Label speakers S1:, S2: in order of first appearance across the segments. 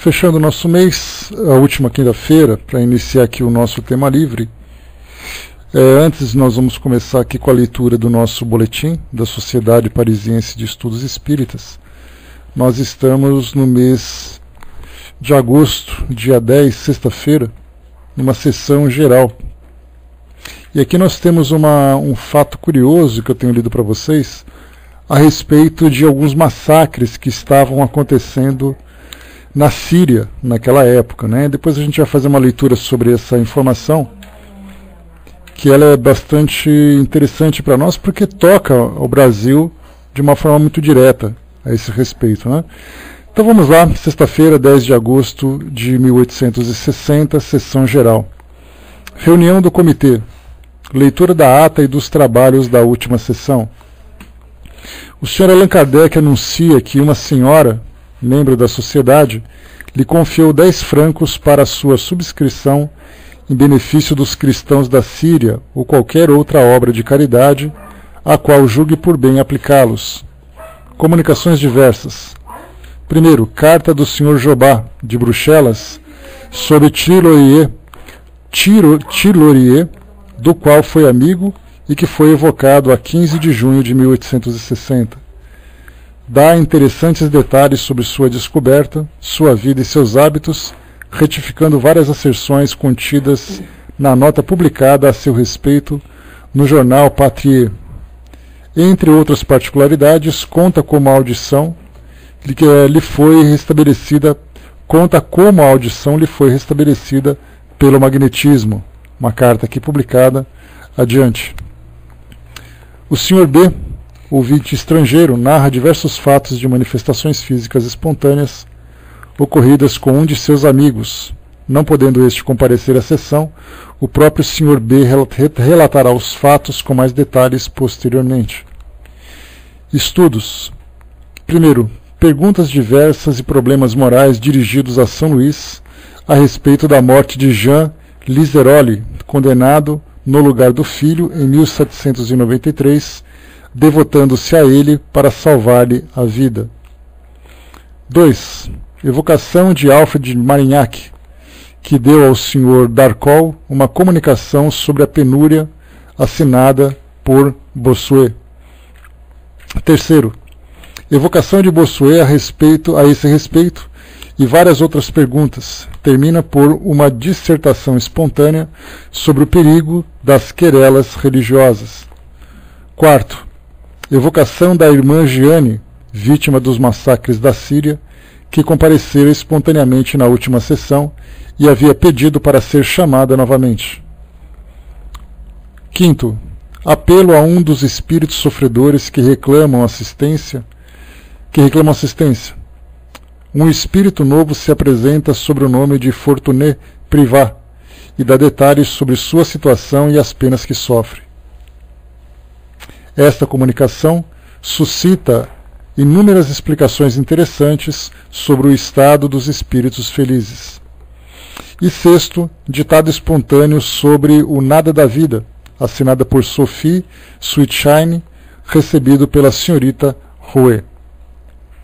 S1: fechando o nosso mês, a última quinta-feira, para iniciar aqui o nosso tema livre. Antes nós vamos começar aqui com a leitura do nosso boletim da Sociedade Parisiense de Estudos Espíritas. Nós estamos no mês de agosto, dia 10, sexta-feira, numa sessão geral. E aqui nós temos um fato curioso que eu tenho lido para vocês a respeito de alguns massacres que estavam acontecendo na Síria naquela época, né? Depois a gente vai fazer uma leitura sobre essa informação, que ela é bastante interessante para nós, porque toca o Brasil de uma forma muito direta a esse respeito, né? Então vamos lá, sexta-feira, 10 de agosto de 1860, sessão geral. Reunião do comitê. Leitura da ata e dos trabalhos da última sessão. O Sr. Allan Kardec anuncia que uma senhora, membro da sociedade, lhe confiou 10 francos para sua subscrição em benefício dos cristãos da Síria ou qualquer outra obra de caridade, a qual julgue por bem aplicá-los. Comunicações diversas. Primeiro, carta do Sr. Jobá, de Bruxelas, sobre Tirlorier, do qual foi amigo e que foi evocado a 15 de junho de 1860. Dá interessantes detalhes sobre sua descoberta, sua vida e seus hábitos, retificando várias asserções contidas na nota publicada a seu respeito no jornal Patrier. Entre outras particularidades, conta como a audição lhe foi restabelecida pelo magnetismo. Uma carta aqui publicada. Adiante. O Sr. B, ouvinte estrangeiro, narra diversos fatos de manifestações físicas espontâneas ocorridas com um de seus amigos. Não podendo este comparecer à sessão, o próprio Sr. B relatará os fatos com mais detalhes posteriormente. Estudos. Primeiro, perguntas diversas e problemas morais dirigidos a São Luís a respeito da morte de Jean Liseroli, condenado no lugar do filho em 1793, devotando-se a ele para salvar-lhe a vida. 2. Evocação de Alfred de Marignac, que deu ao Sr. Darcol uma comunicação sobre a penúria assinada por Bossuet. 3. Evocação de Bossuet a esse respeito e várias outras perguntas. Termina por uma dissertação espontânea sobre o perigo das querelas religiosas. 4. Evocação da irmã Giane, vítima dos massacres da Síria, que comparecera espontaneamente na última sessão e havia pedido para ser chamada novamente. 5. Apelo a um dos espíritos sofredores que reclamam assistência. Um espírito novo se apresenta sob o nome de Fortuné Privat e dá detalhes sobre sua situação e as penas que sofre. Esta comunicação suscita inúmeras explicações interessantes sobre o estado dos espíritos felizes. E 6, ditado espontâneo sobre o nada da vida, assinada por Sophie Sweetshine, recebido pela senhorita Rouet.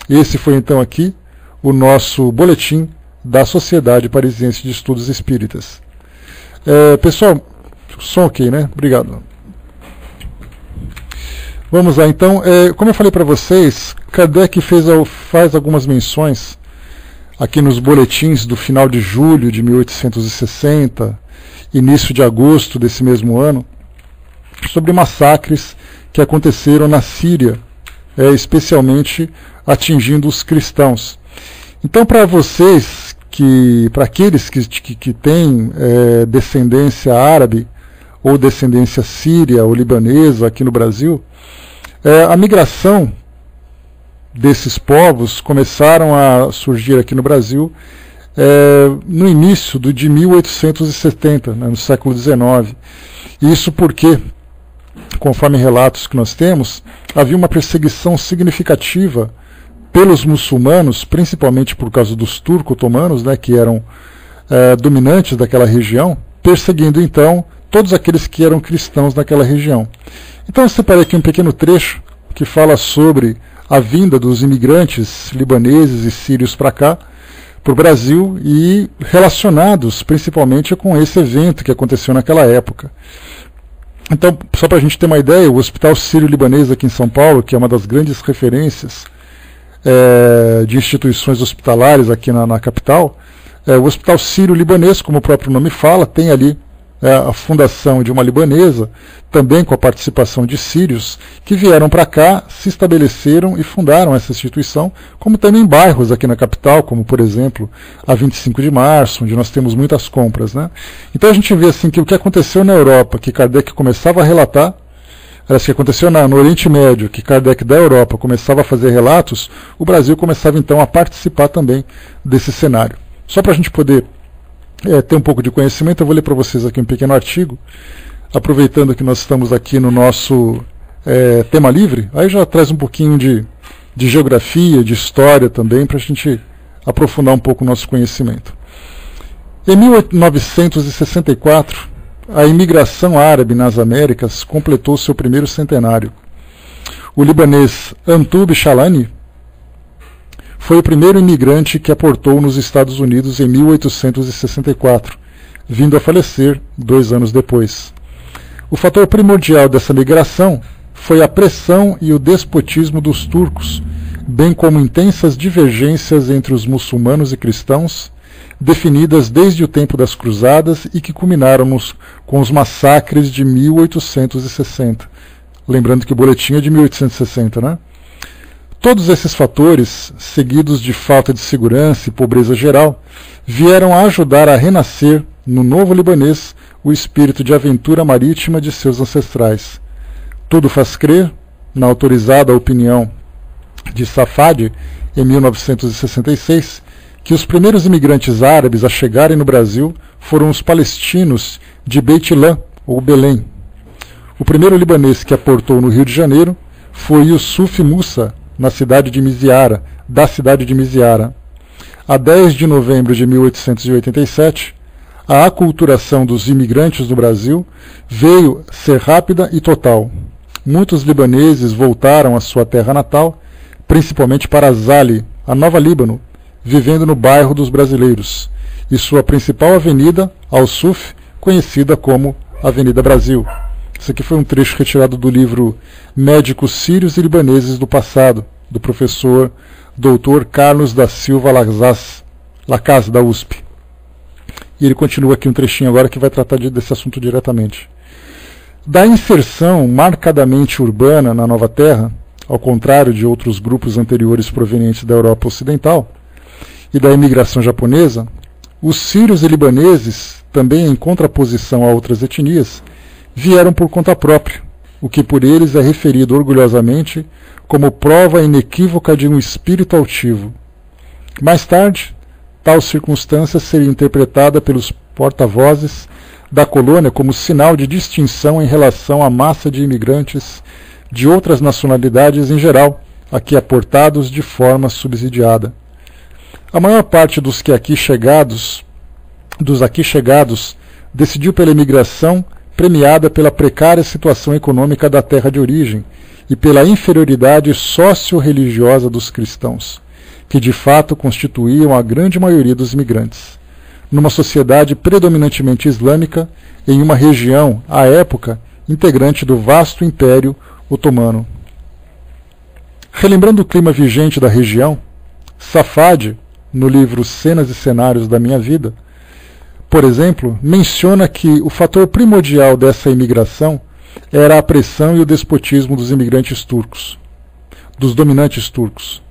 S1: Esse foi então aqui o nosso boletim da Sociedade Parisiense de Estudos Espíritas. Pessoal, som ok, né? Obrigado. Vamos lá, então. Como eu falei para vocês, Kardec faz algumas menções aqui nos boletins do final de julho de 1860, início de agosto desse mesmo ano, sobre massacres que aconteceram na Síria, especialmente atingindo os cristãos. Então, para vocês, para aqueles que têm descendência árabe ou descendência síria ou libanesa aqui no Brasil, a migração desses povos começaram a surgir aqui no Brasil no início de 1870, né, no século XIX. Isso porque, conforme relatos que nós temos, havia uma perseguição significativa pelos muçulmanos, principalmente por causa dos turco-otomanos, né, que eram dominantes daquela região, perseguindo então todos aqueles que eram cristãos naquela região. Então eu separei aqui um pequeno trecho que fala sobre a vinda dos imigrantes libaneses e sírios para cá, para o Brasil e relacionados principalmente com esse evento que aconteceu naquela época. Então, só para a gente ter uma ideia, o Hospital Sírio-Libanês aqui em São Paulo, que é uma das grandes referências de instituições hospitalares aqui na capital, o Hospital Sírio-Libanês, como o próprio nome fala, tem ali a fundação de uma libanesa, também com a participação de sírios, que vieram para cá, se estabeleceram e fundaram essa instituição, como também bairros aqui na capital, como por exemplo a 25 de março, onde nós temos muitas compras, né? Então a gente vê assim que o que aconteceu na Europa, que Kardec começava a relatar, o que aconteceu no Oriente Médio, que Kardec da Europa começava a fazer relatos, o Brasil começava então a participar também desse cenário. Só para a gente poder ter um pouco de conhecimento, eu vou ler para vocês aqui um pequeno artigo, aproveitando que nós estamos aqui no nosso tema livre, aí já traz um pouquinho de geografia, de história também, para a gente aprofundar um pouco o nosso conhecimento. Em 1964, a imigração árabe nas Américas completou seu primeiro centenário. O libanês Antub Shalani foi o primeiro imigrante que aportou nos Estados Unidos em 1864, vindo a falecer 2 anos depois. O fator primordial dessa migração foi a pressão e o despotismo dos turcos, bem como intensas divergências entre os muçulmanos e cristãos, definidas desde o tempo das Cruzadas e que culminaram com os massacres de 1860. Lembrando que o boletim é de 1860, né? Todos esses fatores, seguidos de falta de segurança e pobreza geral, vieram a ajudar a renascer, no novo libanês, o espírito de aventura marítima de seus ancestrais. Tudo faz crer, na autorizada opinião de Safadi, em 1966, que os primeiros imigrantes árabes a chegarem no Brasil foram os palestinos de Beit Lã, ou Belém. O primeiro libanês que aportou no Rio de Janeiro foi Yusuf Musa, da cidade de Miziara. A 10 de novembro de 1887, a aculturação dos imigrantes do Brasil veio ser rápida e total. Muitos libaneses voltaram à sua terra natal, principalmente para Zali, a Nova Líbano, vivendo no bairro dos brasileiros, e sua principal avenida, Al-Suf, conhecida como Avenida Brasil. Isso aqui foi um trecho retirado do livro Médicos Sírios e Libaneses do Passado, do professor Dr. Carlos da Silva Lacaz, da USP. E ele continua aqui um trechinho agora que vai tratar desse assunto diretamente. Da inserção marcadamente urbana na Nova Terra, ao contrário de outros grupos anteriores provenientes da Europa Ocidental, e da imigração japonesa, os sírios e libaneses, também em contraposição a outras etnias, vieram por conta própria, o que por eles é referido orgulhosamente como prova inequívoca de um espírito altivo. Mais tarde, tal circunstância seria interpretada pelos porta-vozes da colônia como sinal de distinção em relação à massa de imigrantes de outras nacionalidades em geral, aqui aportados de forma subsidiada. A maior parte dos aqui chegados, decidiu pela imigração premiada pela precária situação econômica da terra de origem e pela inferioridade socio-religiosa dos cristãos, que de fato constituíam a grande maioria dos imigrantes. Numa sociedade predominantemente islâmica, em uma região, à época, integrante do vasto Império Otomano. Relembrando o clima vigente da região, Safadi, no livro Cenas e Cenários da Minha Vida, por exemplo, menciona que o fator primordial dessa imigração era a pressão e o despotismo dos imigrantes turcos, dos dominantes turcos.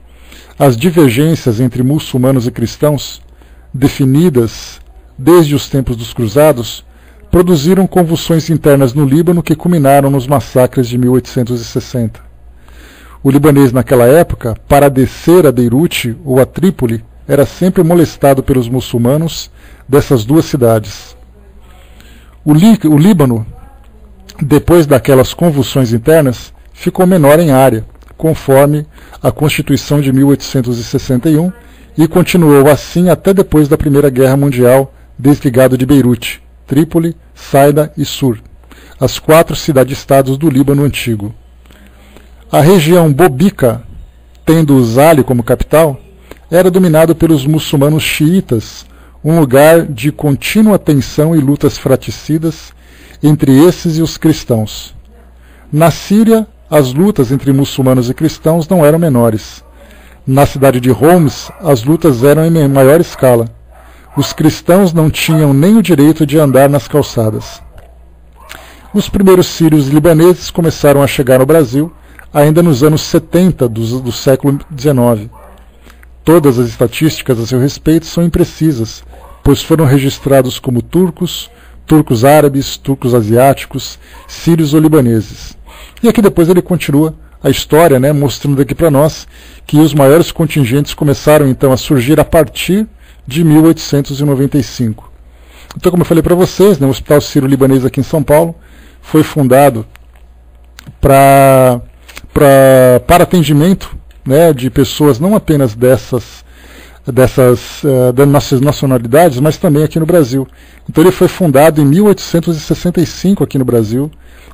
S1: As divergências entre muçulmanos e cristãos, definidas desde os tempos dos cruzados, produziram convulsões internas no Líbano que culminaram nos massacres de 1860. O libanês naquela época, para descer a Beirute ou a Trípoli, era sempre molestado pelos muçulmanos dessas duas cidades. O Líbano, depois daquelas convulsões internas, ficou menor em área, conforme a Constituição de 1861, e continuou assim até depois da Primeira Guerra Mundial, desligado de Beirute, Trípoli, Saida e Sur, as 4 cidades-estados do Líbano antigo. A região Bobica, tendo Zali como capital, era dominado pelos muçulmanos xiitas, um lugar de contínua tensão e lutas fratricidas entre esses e os cristãos. Na Síria, as lutas entre muçulmanos e cristãos não eram menores. Na cidade de Homs, as lutas eram em maior escala. Os cristãos não tinham nem o direito de andar nas calçadas. Os primeiros sírios libaneses começaram a chegar no Brasil ainda nos anos 70 do século XIX. Todas as estatísticas a seu respeito são imprecisas, pois foram registrados como turcos, turcos árabes, turcos asiáticos, sírios ou libaneses. E aqui depois ele continua a história, né, mostrando aqui para nós que os maiores contingentes começaram então a surgir a partir de 1895. Então, como eu falei para vocês, né, o Hospital Sírio-Libanês aqui em São Paulo foi fundado para atendimento, né, de pessoas não apenas dessas nossas nacionalidades, mas também aqui no Brasil. Então ele foi fundado em 1865 aqui no Brasil,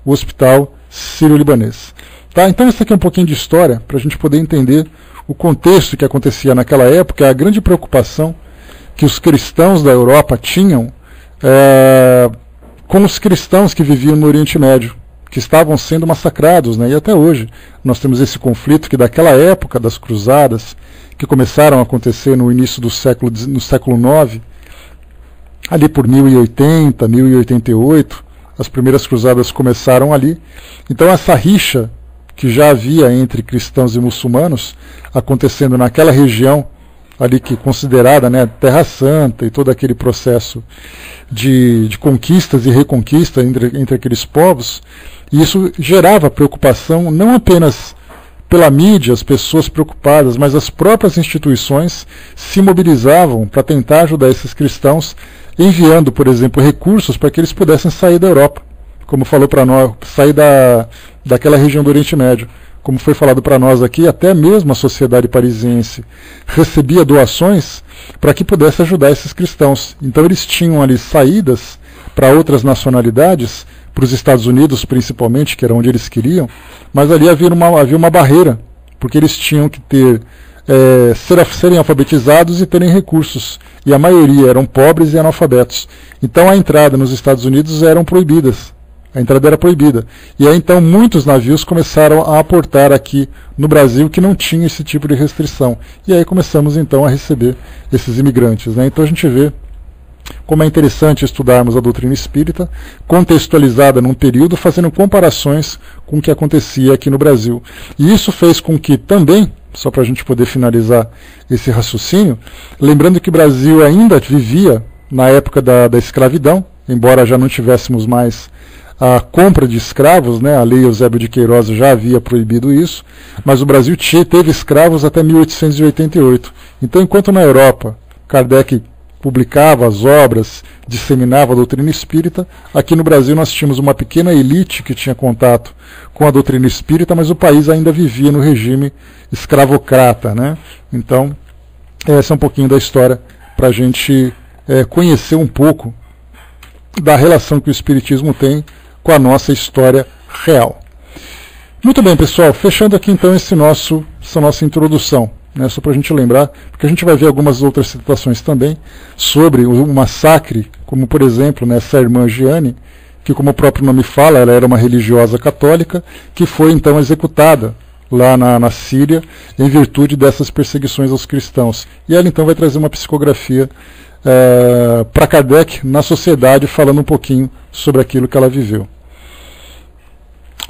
S1: o Hospital Sírio-Libanês. Tá? Então isso aqui é um pouquinho de história, para a gente poder entender o contexto que acontecia naquela época, a grande preocupação que os cristãos da Europa tinham com os cristãos que viviam no Oriente Médio, que estavam sendo massacrados, né? E até hoje nós temos esse conflito que daquela época das cruzadas, que começaram a acontecer no início do século IX, ali por 1080, 1088, as primeiras cruzadas começaram ali. Então essa rixa que já havia entre cristãos e muçulmanos acontecendo naquela região ali que considerada, né, Terra Santa, e todo aquele processo de conquistas e reconquista entre aqueles povos, e isso gerava preocupação não apenas pela mídia, as pessoas preocupadas, mas as próprias instituições se mobilizavam para tentar ajudar esses cristãos, enviando, por exemplo, recursos para que eles pudessem sair da Europa, como falou para nós, sair daquela região do Oriente Médio. Como foi falado para nós aqui, até mesmo a sociedade parisiense recebia doações para que pudesse ajudar esses cristãos. Então eles tinham ali saídas para outras nacionalidades, para os Estados Unidos principalmente, que era onde eles queriam, mas ali havia uma barreira, porque eles tinham que serem alfabetizados e terem recursos, e a maioria eram pobres e analfabetos. Então a entrada nos Estados Unidos eram proibidas. A entrada era proibida. E aí então muitos navios começaram a aportar aqui no Brasil que não tinha esse tipo de restrição. E aí começamos então a receber esses imigrantes, né? Então a gente vê como é interessante estudarmos a doutrina espírita, contextualizada num período, fazendo comparações com o que acontecia aqui no Brasil. E isso fez com que também, só para a gente poder finalizar esse raciocínio, lembrando que o Brasil ainda vivia na época da escravidão, embora já não tivéssemos mais a compra de escravos, né? A lei Eusébio de Queiroz já havia proibido isso, mas o Brasil teve escravos até 1888. Então, enquanto na Europa Kardec publicava as obras, disseminava a doutrina espírita, aqui no Brasil nós tínhamos uma pequena elite que tinha contato com a doutrina espírita, mas o país ainda vivia no regime escravocrata, né? Então, essa é um pouquinho da história para a gente conhecer um pouco da relação que o Espiritismo tem com a nossa história real. Muito bem, pessoal, fechando aqui então essa nossa introdução, né, só para a gente lembrar, porque a gente vai ver algumas outras situações também sobre o massacre, como por exemplo, né, essa irmã Giane, que como o próprio nome fala, ela era uma religiosa católica, que foi então executada lá na Síria, em virtude dessas perseguições aos cristãos. E ela então vai trazer uma psicografia para Kardec na sociedade, falando um pouquinho sobre aquilo que ela viveu.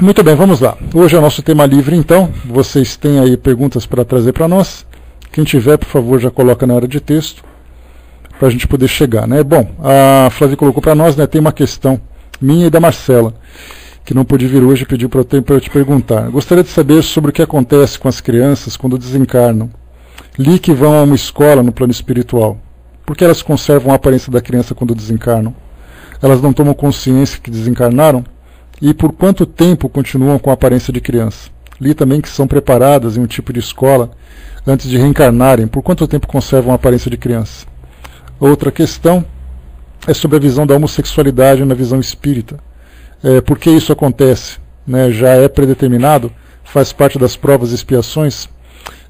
S1: Muito bem, vamos lá. Hoje é o nosso tema livre, então. Vocês têm aí perguntas para trazer para nós. Quem tiver, por favor, já coloca na área de texto, para a gente poder chegar, né? Bom, a Flávia colocou para nós, né, tem uma questão minha e da Marcela, que não pôde vir hoje e pediu para eu te perguntar. Gostaria de saber sobre o que acontece com as crianças quando desencarnam. Li que vão a uma escola no plano espiritual. Por que elas conservam a aparência da criança quando desencarnam? Elas não tomam consciência que desencarnaram? E por quanto tempo continuam com a aparência de criança? Li também que são preparadas em um tipo de escola antes de reencarnarem. Por quanto tempo conservam a aparência de criança? Outra questão é sobre a visão da homossexualidade na visão espírita. Por que isso acontece? Né? Já é predeterminado? Faz parte das provas e expiações?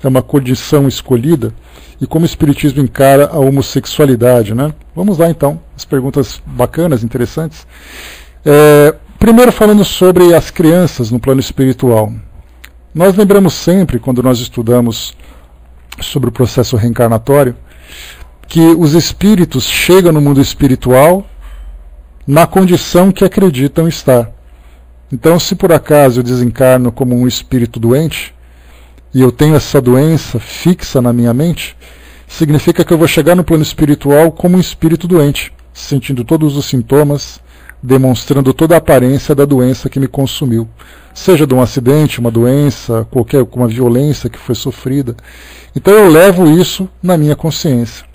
S1: é uma condição escolhida, e como o Espiritismo encara a homossexualidade, né? Vamos lá então, as perguntas bacanas, interessantes. Primeiro falando sobre as crianças no plano espiritual. Nós lembramos sempre, quando nós estudamos sobre o processo reencarnatório, que os espíritos chegam no mundo espiritual na condição que acreditam estar. Então, se por acaso eu desencarno como um espírito doente, e eu tenho essa doença fixa na minha mente, significa que eu vou chegar no plano espiritual como um espírito doente, sentindo todos os sintomas, demonstrando toda a aparência da doença que me consumiu. Seja de um acidente, uma doença, uma violência que foi sofrida. Então eu levo isso na minha consciência.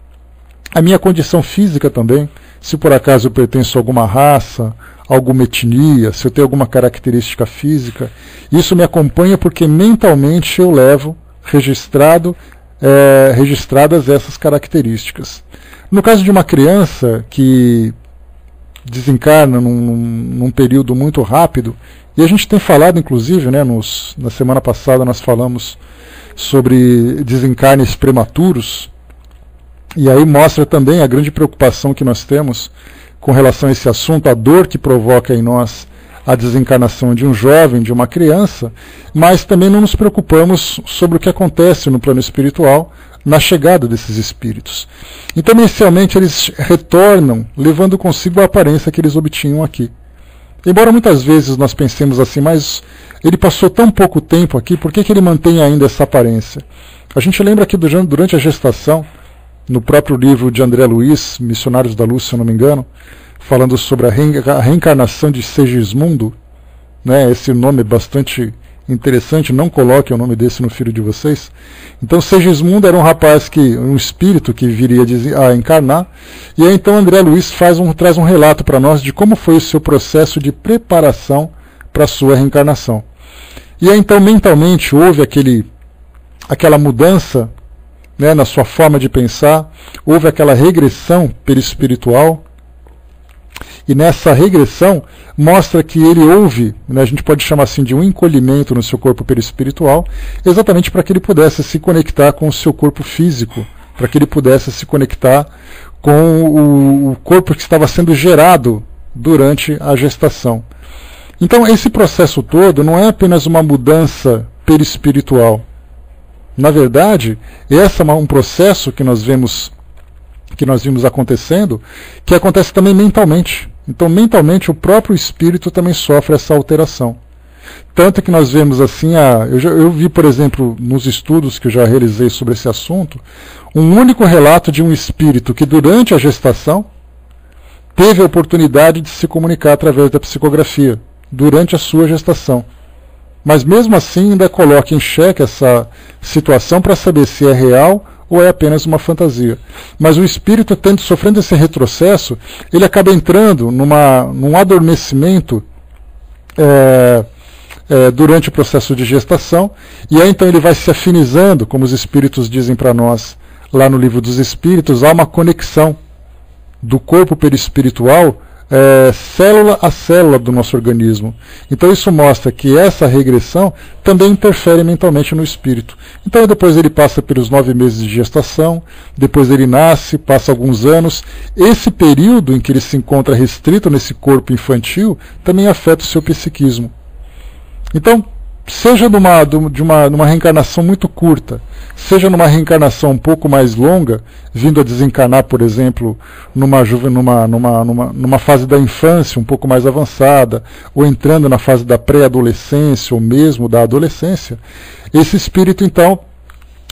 S1: A minha condição física também, se por acaso eu pertenço a alguma raça, alguma etnia, se eu tenho alguma característica física, isso me acompanha porque mentalmente eu levo registradas essas características. No caso de uma criança que desencarna num período muito rápido, e a gente tem falado inclusive, né, na semana passada nós falamos sobre desencarnes prematuros, e aí mostra também a grande preocupação que nós temos com relação a esse assunto, a dor que provoca em nós a desencarnação de um jovem, de uma criança, mas também não nos preocupamos sobre o que acontece no plano espiritual na chegada desses espíritos. Então, inicialmente, eles retornam levando consigo a aparência que eles obtinham aqui. Embora muitas vezes nós pensemos assim, mas ele passou tão pouco tempo aqui, por que ele mantém ainda essa aparência? A gente lembra que durante a gestação, no próprio livro de André Luiz, Missionários da Luz, se eu não me engano, falando sobre a reencarnação de Segismundo, né, esse nome é bastante interessante, não coloque o nome desse no filho de vocês. Então Segismundo era um espírito que viria a encarnar, e aí então André Luiz traz um relato para nós de como foi o seu processo de preparação para a sua reencarnação. E aí então mentalmente houve aquela mudança, né, na sua forma de pensar, houve aquela regressão perispiritual, e nessa regressão mostra que ele houve, né, a gente pode chamar assim de um encolhimento no seu corpo perispiritual, exatamente para que ele pudesse se conectar com o seu corpo físico, para que ele pudesse se conectar com o corpo que estava sendo gerado durante a gestação. Então esse processo todo não é apenas uma mudança perispiritual. Na verdade, esse é um processo que nós vimos acontecendo, que acontece também mentalmente. Então, mentalmente, o próprio espírito também sofre essa alteração. Tanto que nós vemos assim, eu vi, por exemplo, nos estudos que eu já realizei sobre esse assunto, um único relato de um espírito que durante a gestação teve a oportunidade de se comunicar através da psicografia, durante a sua gestação. Mas mesmo assim ainda coloca em xeque essa situação para saber se é real ou é apenas uma fantasia. Mas o espírito, sofrendo esse retrocesso, ele acaba entrando num adormecimento durante o processo de gestação, e aí então ele vai se afinizando, como os espíritos dizem para nós lá no Livro dos Espíritos, há uma conexão do corpo perispiritual célula a célula do nosso organismo. Então isso mostra que essa regressão também interfere mentalmente no espírito. Então depois ele passa pelos 9 meses de gestação, depois ele nasce, passa alguns anos. Esse período em que ele se encontra restrito nesse corpo infantil também afeta o seu psiquismo. Então, seja numa reencarnação muito curta, seja numa reencarnação um pouco mais longa, vindo a desencarnar, por exemplo, numa fase da infância um pouco mais avançada, ou entrando na fase da pré-adolescência, ou mesmo da adolescência, esse espírito, então,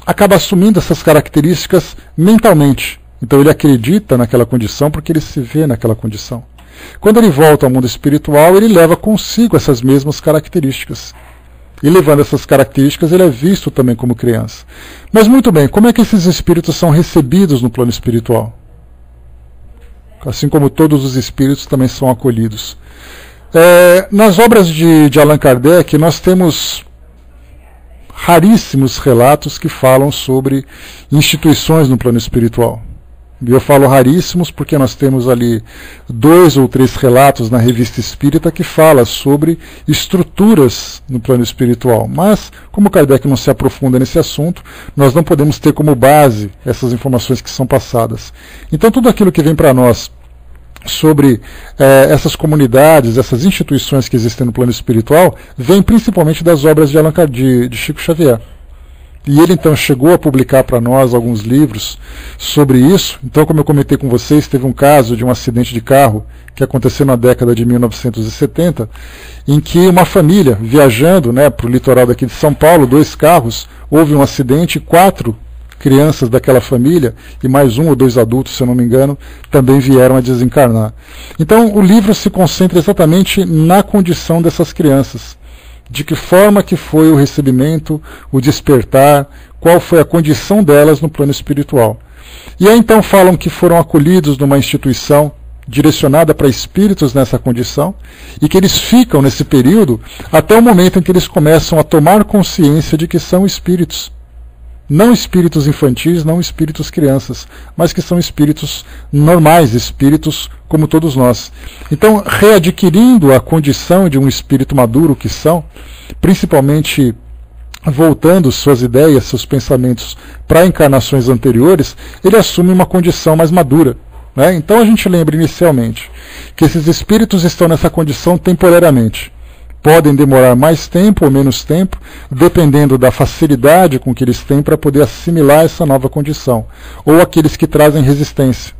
S1: acaba assumindo essas características mentalmente. Então ele acredita naquela condição porque ele se vê naquela condição. Quando ele volta ao mundo espiritual, ele leva consigo essas mesmas características. E levando essas características, ele é visto também como criança. Mas muito bem, como é que esses espíritos são recebidos no plano espiritual? Assim como todos os espíritos também são acolhidos. Nas obras de Allan Kardec, nós temos raríssimos relatos que falam sobre instituições no plano espiritual. E eu falo raríssimos porque nós temos ali 2 ou 3 relatos na Revista Espírita que fala sobre estruturas no plano espiritual. Mas, como Kardec não se aprofunda nesse assunto, nós não podemos ter como base essas informações que são passadas. Então, tudo aquilo que vem para nós sobre essas comunidades, essas instituições que existem no plano espiritual, vem principalmente das obras de Allan Kardec, de Chico Xavier. E ele então chegou a publicar para nós alguns livros sobre isso. Então, como eu comentei com vocês, teve um caso de um acidente de carro que aconteceu na década de 1970, em que uma família viajando, né, para o litoral daqui de São Paulo, 2 carros, houve um acidente e 4 crianças daquela família, e mais 1 ou 2 adultos, se eu não me engano, também vieram a desencarnar. Então, o livro se concentra exatamente na condição dessas crianças. De que forma que foi o recebimento, o despertar, qual foi a condição delas no plano espiritual. E aí então falam que foram acolhidos numa instituição direcionada para espíritos nessa condição, e que eles ficam nesse período até o momento em que eles começam a tomar consciência de que são espíritos. Não espíritos infantis, não espíritos crianças, mas que são espíritos normais, espíritos como todos nós. Então, readquirindo a condição de um espírito maduro que são, principalmente voltando suas ideias, seus pensamentos para encarnações anteriores, ele assume uma condição mais madura. Né? Então a gente lembra inicialmente que esses espíritos estão nessa condição temporariamente. Podem demorar mais tempo ou menos tempo, dependendo da facilidade com que eles têm para poder assimilar essa nova condição. Ou aqueles que trazem resistência.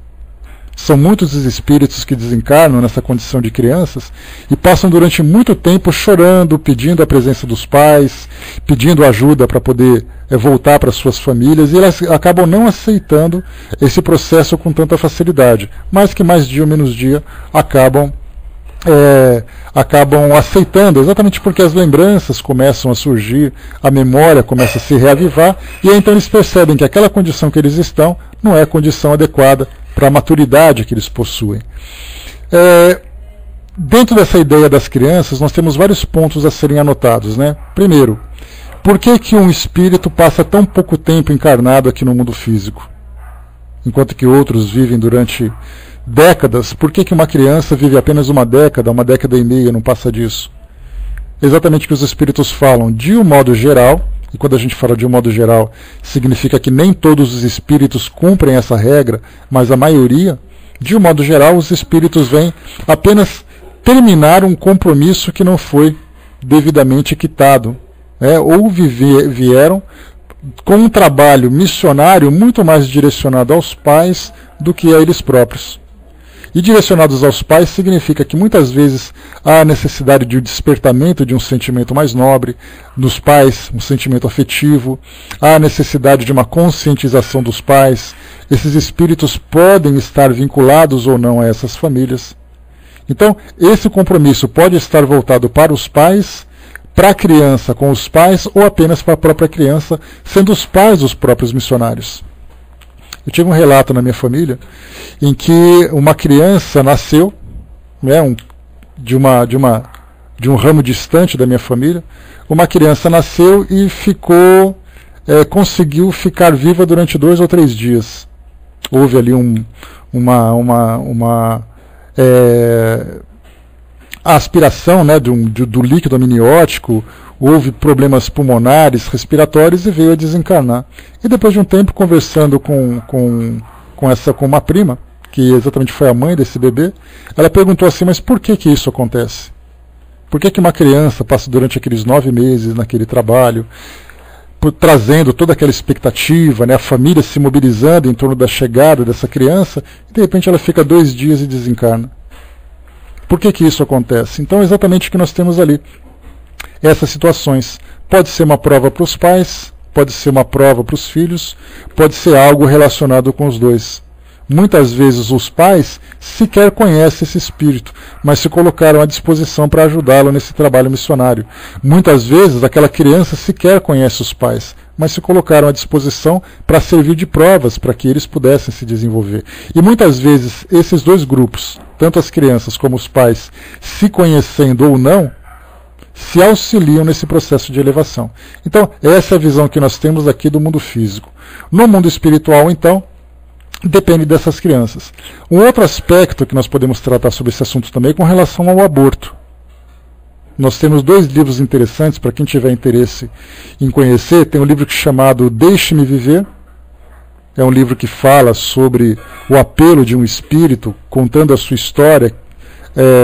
S1: São muitos os espíritos que desencarnam nessa condição de crianças e passam durante muito tempo chorando, pedindo a presença dos pais, pedindo ajuda para poder voltar para suas famílias, e elas acabam não aceitando esse processo com tanta facilidade, mas que mais dia ou menos dia acabam aceitando, exatamente porque as lembranças começam a surgir, a memória começa a se reavivar, e aí então eles percebem que aquela condição que eles estão não é a condição adequada para a maturidade que eles possuem. Dentro dessa ideia das crianças, nós temos vários pontos a serem anotados. Né? Primeiro, por que um espírito passa tão pouco tempo encarnado aqui no mundo físico, enquanto que outros vivem durante décadas? Por que uma criança vive apenas uma década e meia, não passa disso? Exatamente o que os espíritos falam, de um modo geral, e quando a gente fala de um modo geral, significa que nem todos os espíritos cumprem essa regra, mas a maioria, de um modo geral, os espíritos vêm apenas terminar um compromisso que não foi devidamente quitado, ou vieram com um trabalho missionário muito mais direcionado aos pais do que a eles próprios. E direcionados aos pais significa que muitas vezes há a necessidade de um despertamento de um sentimento mais nobre nos pais, um sentimento afetivo, há a necessidade de uma conscientização dos pais. Esses espíritos podem estar vinculados ou não a essas famílias. Então, esse compromisso pode estar voltado para os pais, para a criança com os pais, ou apenas para a própria criança, sendo os pais os próprios missionários. Eu tive um relato na minha família em que uma criança nasceu, né, de um ramo distante da minha família. Uma criança nasceu e conseguiu ficar viva durante 2 ou 3 dias. Houve ali a aspiração, né, do líquido amniótico, houve problemas pulmonares, respiratórios, e veio a desencarnar. E depois de um tempo, conversando com uma prima, que exatamente foi a mãe desse bebê, ela perguntou assim: mas por que isso acontece? Por que uma criança passa durante aqueles 9 meses naquele trabalho, trazendo toda aquela expectativa, né, a família se mobilizando em torno da chegada dessa criança, e de repente ela fica 2 dias e desencarna? Por que isso acontece? Então, exatamente o que nós temos ali. Essas situações. Pode ser uma prova para os pais, pode ser uma prova para os filhos, pode ser algo relacionado com os dois. Muitas vezes os pais sequer conhecem esse espírito, mas se colocaram à disposição para ajudá-lo nesse trabalho missionário. Muitas vezes aquela criança sequer conhece os pais, mas se colocaram à disposição para servir de provas para que eles pudessem se desenvolver. E muitas vezes esses dois grupos, tanto as crianças como os pais, se conhecendo ou não, se auxiliam nesse processo de elevação. Então, essa é a visão que nós temos aqui do mundo físico. No mundo espiritual, então, depende dessas crianças. Um outro aspecto que nós podemos tratar sobre esse assunto também é com relação ao aborto. Nós temos 2 livros interessantes para quem tiver interesse em conhecer. Tem um livro chamado Deixe-me Viver. É um livro que fala sobre o apelo de um espírito contando a sua história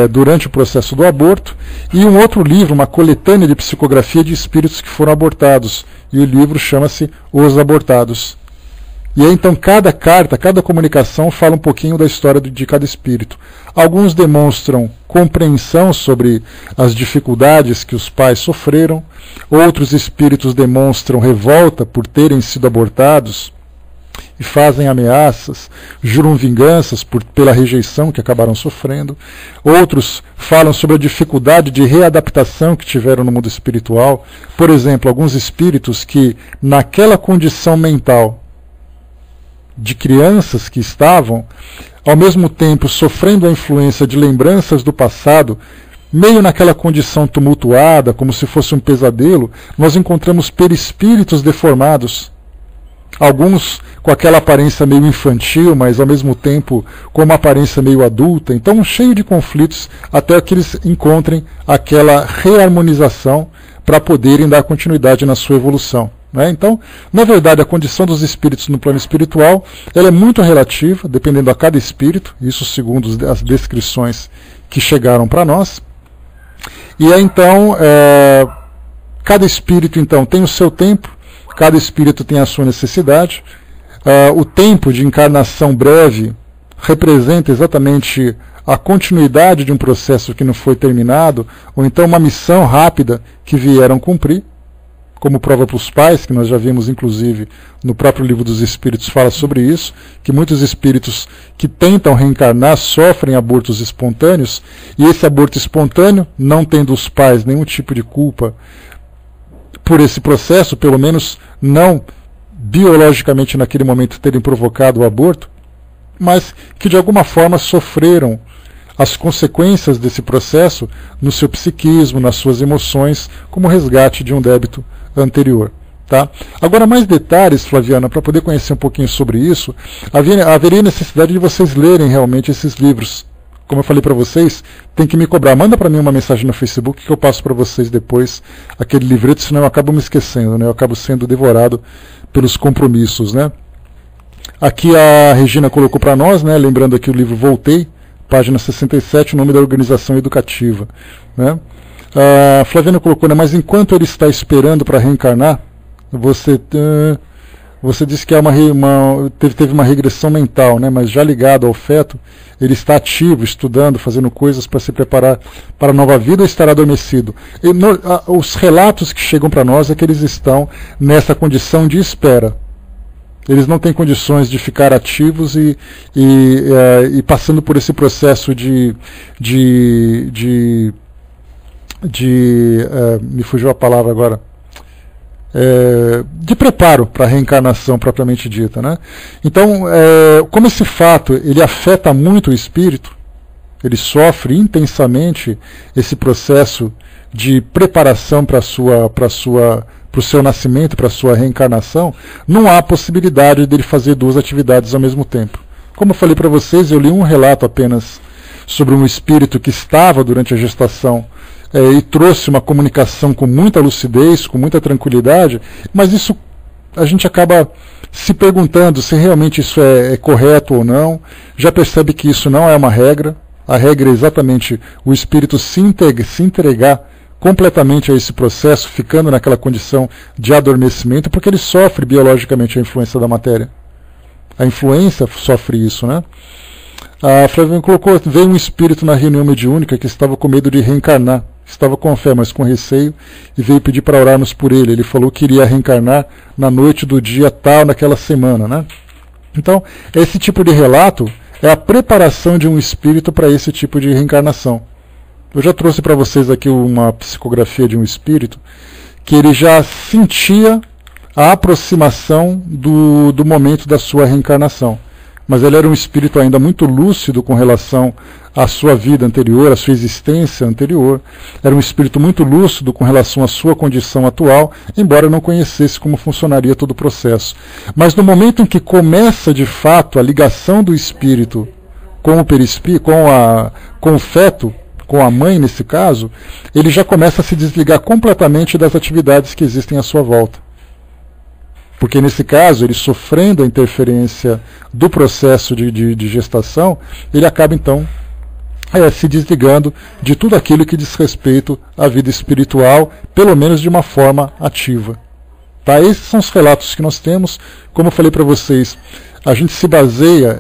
S1: durante o processo do aborto. E um outro livro, uma coletânea de psicografia de espíritos que foram abortados. E o livro chama-se Os Abortados. E aí, então, cada carta, cada comunicação fala um pouquinho da história de cada espírito. Alguns demonstram compreensão sobre as dificuldades que os pais sofreram, outros espíritos demonstram revolta por terem sido abortados e fazem ameaças, juram vinganças pela rejeição que acabaram sofrendo. Outros falam sobre a dificuldade de readaptação que tiveram no mundo espiritual. Por exemplo, alguns espíritos que, naquela condição mental de crianças que estavam, ao mesmo tempo sofrendo a influência de lembranças do passado, meio naquela condição tumultuada, como se fosse um pesadelo, nós encontramos perispíritos deformados. Alguns com aquela aparência meio infantil, mas ao mesmo tempo com uma aparência meio adulta, então cheio de conflitos, até que eles encontrem aquela reharmonização para poderem dar continuidade na sua evolução. Então, na verdade, a condição dos espíritos no plano espiritual ela é muito relativa, dependendo a cada espírito, isso segundo as descrições que chegaram para nós. E aí, então, cada espírito então, tem o seu tempo, cada espírito tem a sua necessidade. O tempo de encarnação breve representa exatamente a continuidade de um processo que não foi terminado, ou então uma missão rápida que vieram cumprir. Como prova para os pais, que nós já vimos inclusive no próprio Livro dos Espíritos fala sobre isso, que muitos espíritos que tentam reencarnar sofrem abortos espontâneos, e esse aborto espontâneo, não tendo os pais nenhum tipo de culpa por esse processo, pelo menos não biologicamente naquele momento terem provocado o aborto, mas que de alguma forma sofreram as consequências desse processo no seu psiquismo, nas suas emoções, como resgate de um débito anterior. Tá? Agora, mais detalhes, Flaviana, para poder conhecer um pouquinho sobre isso, haveria necessidade de vocês lerem realmente esses livros. Como eu falei para vocês, tem que me cobrar. Manda para mim uma mensagem no Facebook que eu passo para vocês depois aquele livreto, senão eu acabo me esquecendo, né? Eu acabo sendo devorado pelos compromissos. Né? Aqui a Regina colocou para nós, né? Lembrando aqui o livro Voltei, página 67, o nome da organização educativa. Né? A Flaviana colocou, né, mas enquanto ele está esperando para reencarnar, você disse que teve uma regressão mental, né, mas já ligado ao feto, ele está ativo, estudando, fazendo coisas para se preparar para a nova vida, ou estará adormecido? Os relatos que chegam para nós é que eles estão nessa condição de espera. Eles não têm condições de ficar ativos e passando por esse processo me fugiu a palavra agora, de preparo para a reencarnação propriamente dita. Né? Então, como esse fato ele afeta muito o espírito, ele sofre intensamente esse processo de preparação para o seu nascimento, para a sua reencarnação, não há possibilidade dele fazer 2 atividades ao mesmo tempo. Como eu falei para vocês, eu li um relato apenas sobre um espírito que estava durante a gestação e trouxe uma comunicação com muita lucidez, com muita tranquilidade, mas isso a gente acaba se perguntando se realmente isso é correto ou não. Já percebe que isso não é uma regra. A regra é exatamente o espírito se entregar completamente a esse processo, ficando naquela condição de adormecimento, porque ele sofre biologicamente a influência da matéria. A influência sofre isso, né? A Flaviana colocou, veio um espírito na reunião mediúnica que estava com medo de reencarnar. Estava com fé, mas com receio, e veio pedir para orarmos por ele. Ele falou que iria reencarnar na noite do dia tal, naquela semana, né? Então, esse tipo de relato é a preparação de um espírito para esse tipo de reencarnação. Eu já trouxe para vocês aqui uma psicografia de um espírito que ele já sentia a aproximação do momento da sua reencarnação. mas ele era um espírito ainda muito lúcido com relação à sua vida anterior, à sua existência anterior. Era um espírito muito lúcido com relação à sua condição atual, embora não conhecesse como funcionaria todo o processo. Mas no momento em que começa de fato a ligação do espírito com o perispírito, com o feto, com a mãe nesse caso, ele já começa a se desligar completamente das atividades que existem à sua volta. Porque nesse caso, ele sofrendo a interferência do processo de gestação, ele acaba então se desligando de tudo aquilo que diz respeito à vida espiritual, pelo menos de uma forma ativa. Tá? Esses são os relatos que nós temos. Como eu falei para vocês, a gente se baseia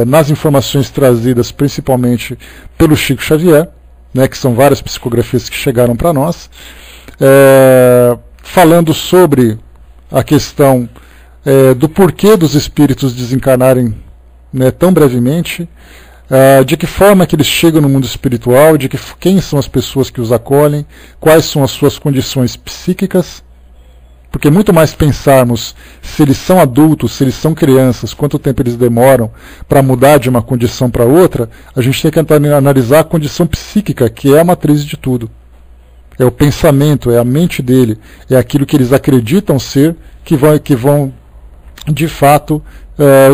S1: nas informações trazidas principalmente pelo Chico Xavier, né, que são várias psicografias que chegaram para nós, falando sobre a questão do porquê dos espíritos desencarnarem, né, tão brevemente, de que forma que eles chegam no mundo espiritual, quem são as pessoas que os acolhem, quais são as suas condições psíquicas. Porque muito mais pensarmos se eles são adultos, se eles são crianças, quanto tempo eles demoram para mudar de uma condição para outra, a gente tem que analisar a condição psíquica, que é a matriz de tudo. É o pensamento, é a mente dele, é aquilo que eles acreditam ser, que vão de fato,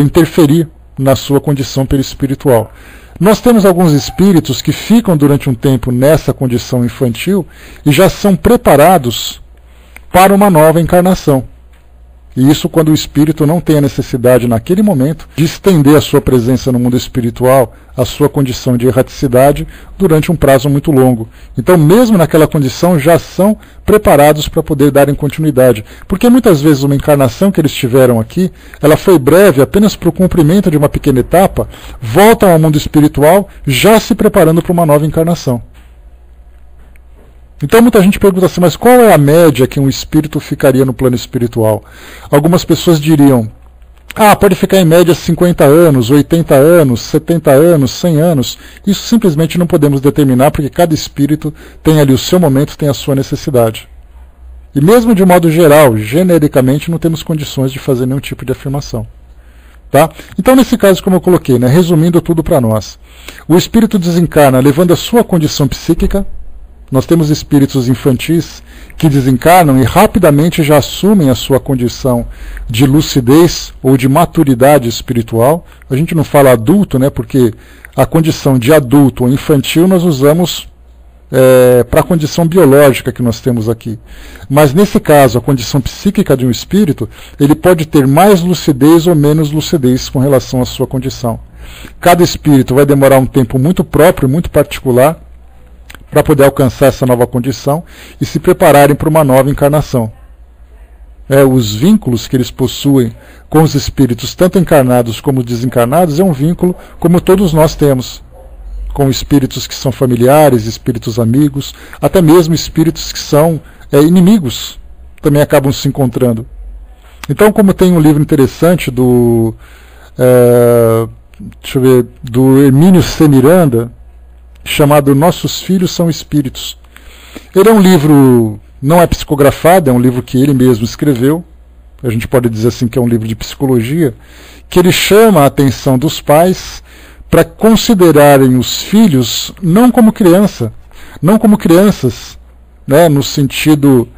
S1: interferir na sua condição perispiritual. Nós temos alguns espíritos que ficam durante um tempo nessa condição infantil e já são preparados para uma nova encarnação. E isso quando o espírito não tem a necessidade naquele momento de estender a sua presença no mundo espiritual, a sua condição de erraticidade durante um prazo muito longo. Então mesmo naquela condição já são preparados para poder darem continuidade. Porque muitas vezes uma encarnação que eles tiveram aqui, ela foi breve apenas para o cumprimento de uma pequena etapa, voltam ao mundo espiritual já se preparando para uma nova encarnação. Então muita gente pergunta assim, mas qual é a média que um espírito ficaria no plano espiritual? Algumas pessoas diriam, pode ficar em média 50 anos, 80 anos, 70 anos, 100 anos. Isso simplesmente não podemos determinar, porque cada espírito tem ali o seu momento, tem a sua necessidade. E mesmo de modo geral, genericamente, não temos condições de fazer nenhum tipo de afirmação. Tá? Então nesse caso, como eu coloquei, né, resumindo tudo para nós, o espírito desencarna levando a sua condição psíquica. Nós temos espíritos infantis que desencarnam e rapidamente já assumem a sua condição de lucidez ou de maturidade espiritual. A gente não fala adulto, né, porque a condição de adulto ou infantil nós usamos para a condição biológica que nós temos aqui. Mas nesse caso, a condição psíquica de um espírito, ele pode ter mais lucidez ou menos lucidez com relação à sua condição. Cada espírito vai demorar um tempo muito próprio, muito particular, para poder alcançar essa nova condição e se prepararem para uma nova encarnação. Os vínculos que eles possuem com os espíritos, tanto encarnados como desencarnados, é um vínculo como todos nós temos, com espíritos que são familiares, espíritos amigos, até mesmo espíritos que são inimigos, também acabam se encontrando. Então, como tem um livro interessante do Hermínio C. Miranda, chamado Nossos Filhos São Espíritos. Ele é um livro, não é psicografado, é um livro que ele mesmo escreveu, a gente pode dizer assim que é um livro de psicologia, que ele chama a atenção dos pais para considerarem os filhos não como crianças, né, no sentido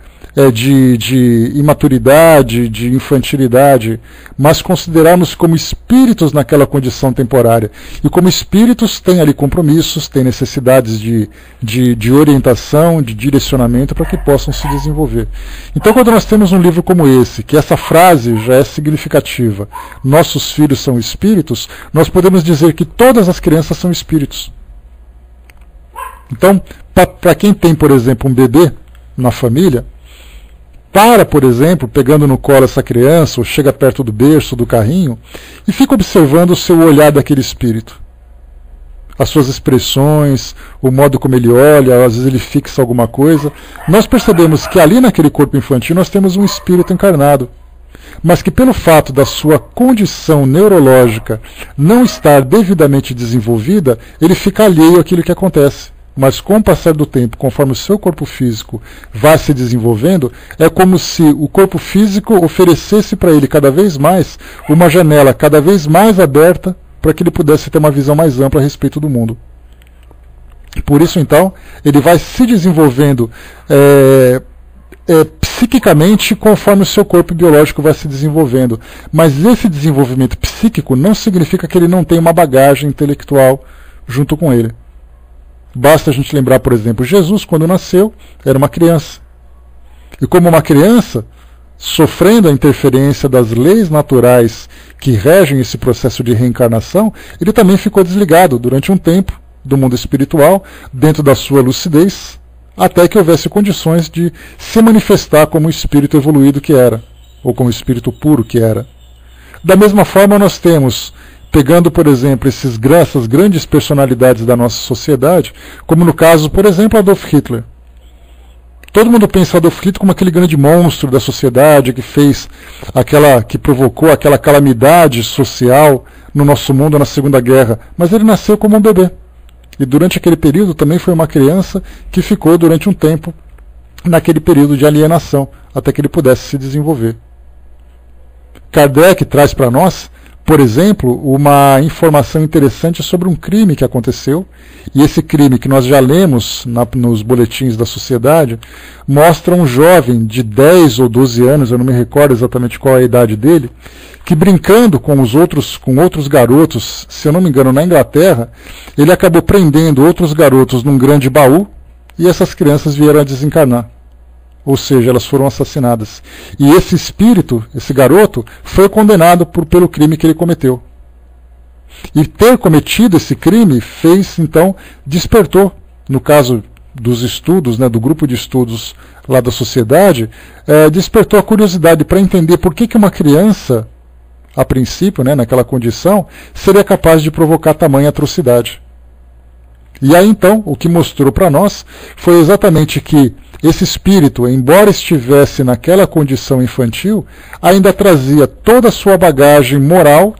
S1: de imaturidade, de infantilidade, mas considerarmos como espíritos naquela condição temporária. E como espíritos têm ali compromissos, têm necessidades de orientação, de direcionamento para que possam se desenvolver. Então quando nós temos um livro como esse, que essa frase já é significativa, nossos filhos são espíritos, nós podemos dizer que todas as crianças são espíritos. Então, para quem tem, por exemplo, um bebê na família, por exemplo, pegando no colo essa criança, ou chega perto do berço, do carrinho, e fica observando o seu olhar daquele espírito. As suas expressões, o modo como ele olha, às vezes ele fixa alguma coisa. Nós percebemos que ali naquele corpo infantil nós temos um espírito encarnado, mas que pelo fato da sua condição neurológica não estar devidamente desenvolvida, ele fica alheio àquilo que acontece. mas com o passar do tempo, conforme o seu corpo físico vai se desenvolvendo, é como se o corpo físico oferecesse para ele cada vez mais uma janela cada vez mais aberta para que ele pudesse ter uma visão mais ampla a respeito do mundo. Por isso, então, ele vai se desenvolvendo psiquicamente conforme o seu corpo biológico vai se desenvolvendo. Mas esse desenvolvimento psíquico não significa que ele não tem uma bagagem intelectual junto com ele. Basta a gente lembrar, por exemplo, Jesus, quando nasceu, era uma criança. E como uma criança, sofrendo a interferência das leis naturais que regem esse processo de reencarnação, ele também ficou desligado durante um tempo do mundo espiritual, dentro da sua lucidez, até que houvesse condições de se manifestar como o espírito evoluído que era, ou como o espírito puro que era. Da mesma forma, nós temos, pegando, por exemplo, essas grandes personalidades da nossa sociedade, como no caso, por exemplo, Adolf Hitler. Todo mundo pensa Adolf Hitler como aquele grande monstro da sociedade que provocou aquela calamidade social no nosso mundo na Segunda Guerra, mas ele nasceu como um bebê. E durante aquele período também foi uma criança que ficou durante um tempo naquele período de alienação, até que ele pudesse se desenvolver. Kardec traz para nós, por exemplo, uma informação interessante sobre um crime que aconteceu, e esse crime que nós já lemos nos boletins da sociedade, mostra um jovem de 10 ou 12 anos, eu não me recordo exatamente qual é a idade dele, que brincando com outros garotos, se eu não me engano na Inglaterra, ele acabou prendendo outros garotos num grande baú, e essas crianças vieram a desencarnar. Ou seja, elas foram assassinadas. E esse espírito, esse garoto, foi condenado pelo crime que ele cometeu. E ter cometido esse crime despertou, no caso dos estudos, do grupo de estudos lá da sociedade, despertou a curiosidade para entender por que uma criança, a princípio, naquela condição, seria capaz de provocar tamanha atrocidade. E aí então, o que mostrou para nós foi exatamente que esse espírito, embora estivesse naquela condição infantil, ainda trazia toda a sua bagagem moral,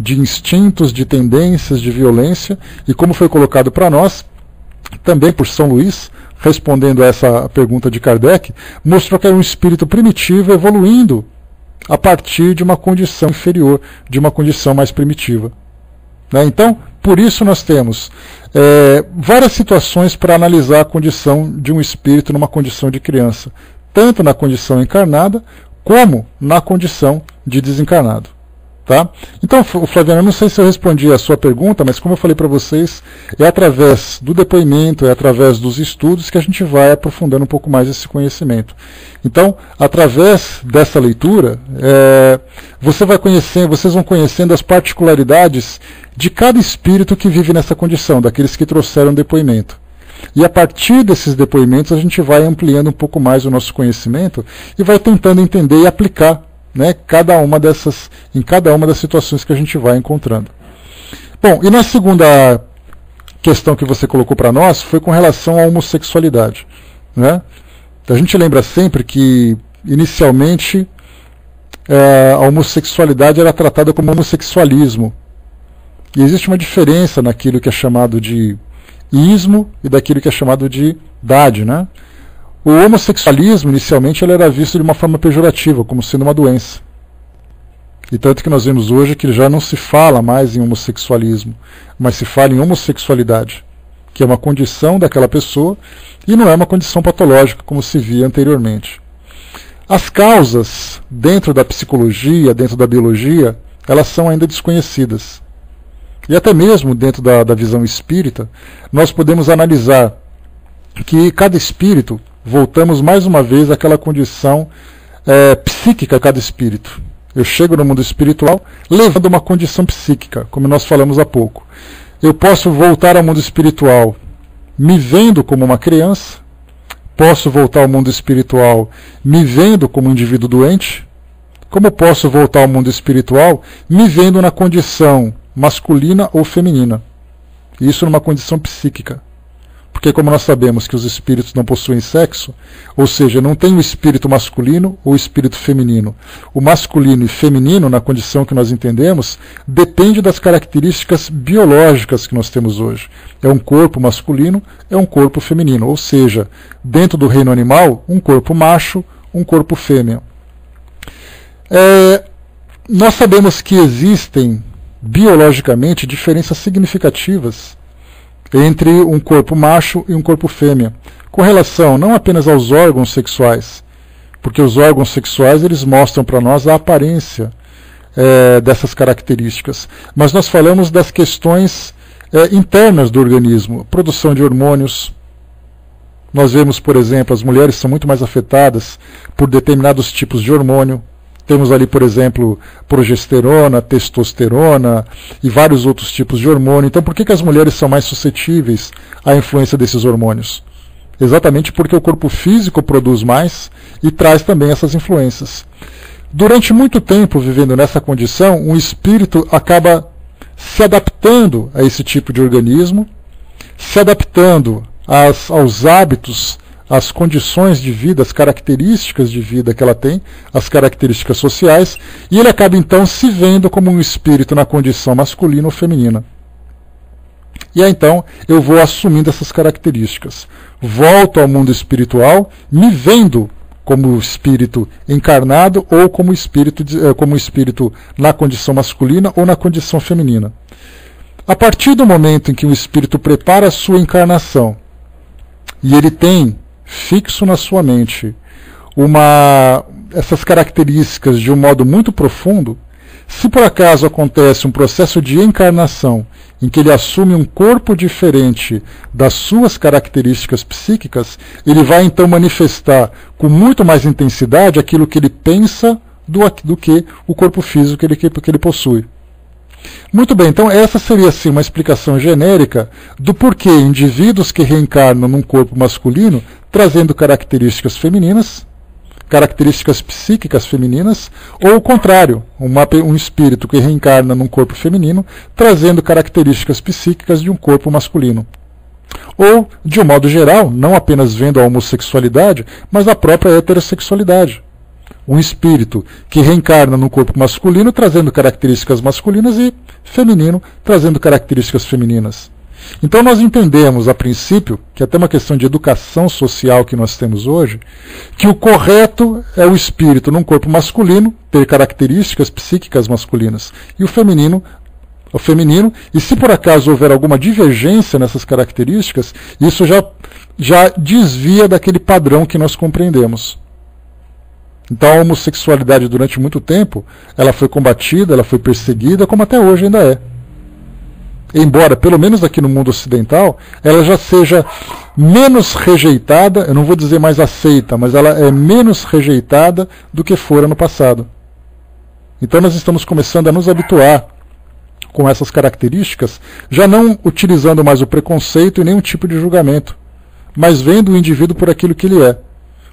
S1: de instintos, de tendências, de violência, e como foi colocado para nós, também por São Luís, respondendo a essa pergunta de Kardec, mostrou que era um espírito primitivo evoluindo a partir de uma condição inferior, de uma condição mais primitiva. Então, por isso nós temos várias situações para analisar a condição de um espírito numa condição de criança, tanto na condição encarnada, como na condição de desencarnado. Tá? Então, Flaviano, eu não sei se eu respondi a sua pergunta, mas como eu falei para vocês, é através do depoimento, é através dos estudos que a gente vai aprofundando um pouco mais esse conhecimento. Então, através dessa leitura, vocês vão conhecendo as particularidades de cada espírito que vive nessa condição, daqueles que trouxeram depoimento. E a partir desses depoimentos a gente vai ampliando um pouco mais o nosso conhecimento e vai tentando entender e aplicar em cada uma das situações que a gente vai encontrando. Bom, e na segunda questão que você colocou para nós foi com relação à homossexualidade. A gente lembra sempre que, inicialmente, a homossexualidade era tratada como homossexualismo. E existe uma diferença naquilo que é chamado de ismo e daquilo que é chamado de idade. O homossexualismo, inicialmente, ele era visto de uma forma pejorativa, como sendo uma doença. E tanto que nós vemos hoje que já não se fala mais em homossexualismo, mas se fala em homossexualidade, que é uma condição daquela pessoa e não é uma condição patológica, como se via anteriormente. As causas, dentro da psicologia, dentro da biologia, elas são ainda desconhecidas. E até mesmo dentro da visão espírita, nós podemos analisar que cada espírito, voltamos mais uma vez àquela condição psíquica a cada espírito. Eu chego no mundo espiritual levando uma condição psíquica, como nós falamos há pouco. Eu posso voltar ao mundo espiritual me vendo como uma criança, posso voltar ao mundo espiritual me vendo como um indivíduo doente, como posso voltar ao mundo espiritual me vendo na condição masculina ou feminina. Isso numa condição psíquica. porque como nós sabemos que os espíritos não possuem sexo, ou seja, não tem o espírito masculino ou o espírito feminino. O masculino e feminino, na condição que nós entendemos, depende das características biológicas que nós temos hoje. É um corpo masculino, é um corpo feminino, ou seja, dentro do reino animal, um corpo macho, um corpo fêmea. Nós sabemos que existem biologicamente diferenças significativas entre um corpo macho e um corpo fêmea, com relação não apenas aos órgãos sexuais, porque os órgãos sexuais eles mostram para nós a aparência dessas características, mas nós falamos das questões internas do organismo, produção de hormônios. Nós vemos, por exemplo, as mulheres são muito mais afetadas por determinados tipos de hormônio. Temos ali, por exemplo, progesterona, testosterona e vários outros tipos de hormônio. Então, por que as mulheres são mais suscetíveis à influência desses hormônios? Exatamente porque o corpo físico produz mais e traz também essas influências. Durante muito tempo, vivendo nessa condição, um espírito acaba se adaptando a esse tipo de organismo, se adaptando aos hábitos, as condições de vida, as características de vida que ela tem, as características sociais, e ele acaba então se vendo como um espírito na condição masculina ou feminina. E aí então eu vou assumindo essas características. Volto ao mundo espiritual, me vendo como espírito encarnado ou como espírito na condição masculina ou na condição feminina. A partir do momento em que o espírito prepara a sua encarnação, e ele tem fixo na sua mente essas características de um modo muito profundo, se por acaso acontece um processo de encarnação em que ele assume um corpo diferente das suas características psíquicas, ele vai então manifestar com muito mais intensidade aquilo que ele pensa do que o corpo físico que ele possui. Muito bem, então essa seria assim, uma explicação genérica do porquê indivíduos que reencarnam num corpo masculino trazendo características femininas, características psíquicas femininas, ou o contrário, um espírito que reencarna num corpo feminino trazendo características psíquicas de um corpo masculino. Ou, de um modo geral, não apenas vendo a homossexualidade, mas a própria heterossexualidade. Um espírito que reencarna no corpo masculino trazendo características masculinas e feminino trazendo características femininas. Então nós entendemos, a princípio, que é até uma questão de educação social que nós temos hoje, que o correto é o espírito num corpo masculino ter características psíquicas masculinas e o feminino, e se por acaso houver alguma divergência nessas características, isso já desvia daquele padrão que nós compreendemos. Então a homossexualidade durante muito tempo, ela foi combatida, ela foi perseguida, como até hoje ainda é. Embora, pelo menos aqui no mundo ocidental, ela já seja menos rejeitada, eu não vou dizer mais aceita, mas ela é menos rejeitada do que fora no passado. Então nós estamos começando a nos habituar com essas características, já não utilizando mais o preconceito e nenhum tipo de julgamento, mas vendo o indivíduo por aquilo que ele é.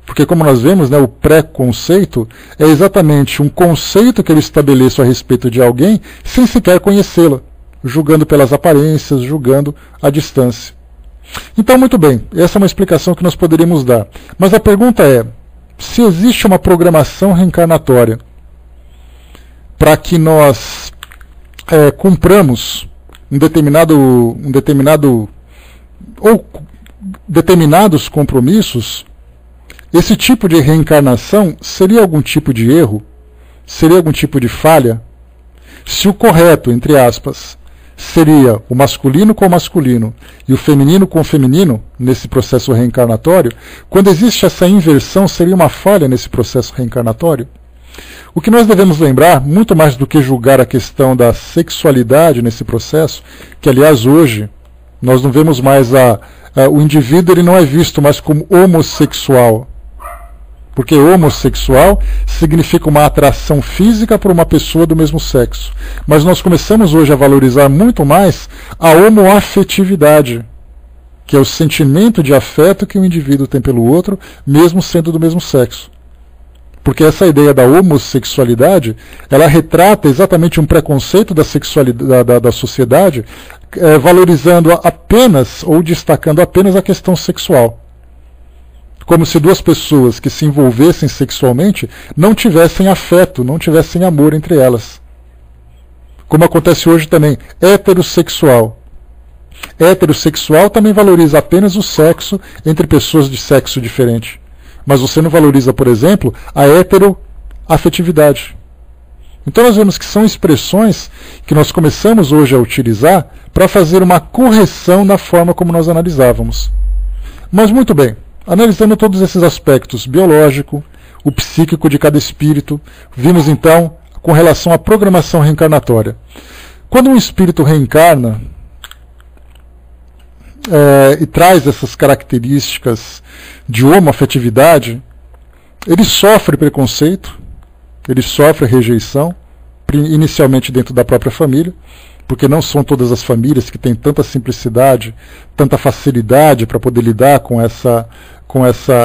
S1: Porque como nós vemos, o preconceito é exatamente um conceito que eu estabeleço a respeito de alguém sem sequer conhecê-la, julgando pelas aparências, julgando à distância. Então, muito bem, essa é uma explicação que nós poderíamos dar. Mas a pergunta é, se existe uma programação reencarnatória para que nós cumpramos determinados compromissos, esse tipo de reencarnação seria algum tipo de erro? Seria algum tipo de falha? Se o correto, entre aspas, seria o masculino com o masculino e o feminino com o feminino nesse processo reencarnatório, quando existe essa inversão, seria uma falha nesse processo reencarnatório? O que nós devemos lembrar, muito mais do que julgar a questão da sexualidade nesse processo, que aliás hoje nós não vemos mais o indivíduo, ele não é visto mais como homossexual. Porque homossexual significa uma atração física por uma pessoa do mesmo sexo. Mas nós começamos hoje a valorizar muito mais a homoafetividade, que é o sentimento de afeto que o indivíduo tem pelo outro, mesmo sendo do mesmo sexo. Porque essa ideia da homossexualidade, ela retrata exatamente um preconceito da sexualidade da sociedade, valorizando apenas ou destacando apenas a questão sexual. Como se duas pessoas que se envolvessem sexualmente não tivessem afeto, não tivessem amor entre elas. Como acontece hoje também, heterossexual. Heterossexual também valoriza apenas o sexo entre pessoas de sexo diferente. Mas você não valoriza, por exemplo, a heteroafetividade. Então nós vemos que são expressões que nós começamos hoje a utilizar para fazer uma correção na forma como nós analisávamos. Mas muito bem, analisando todos esses aspectos, biológico, o psíquico de cada espírito, vimos então com relação à programação reencarnatória. Quando um espírito reencarna e traz essas características de homoafetividade, ele sofre preconceito, ele sofre rejeição, inicialmente dentro da própria família, porque não são todas as famílias que têm tanta simplicidade, tanta facilidade para poder lidar com essa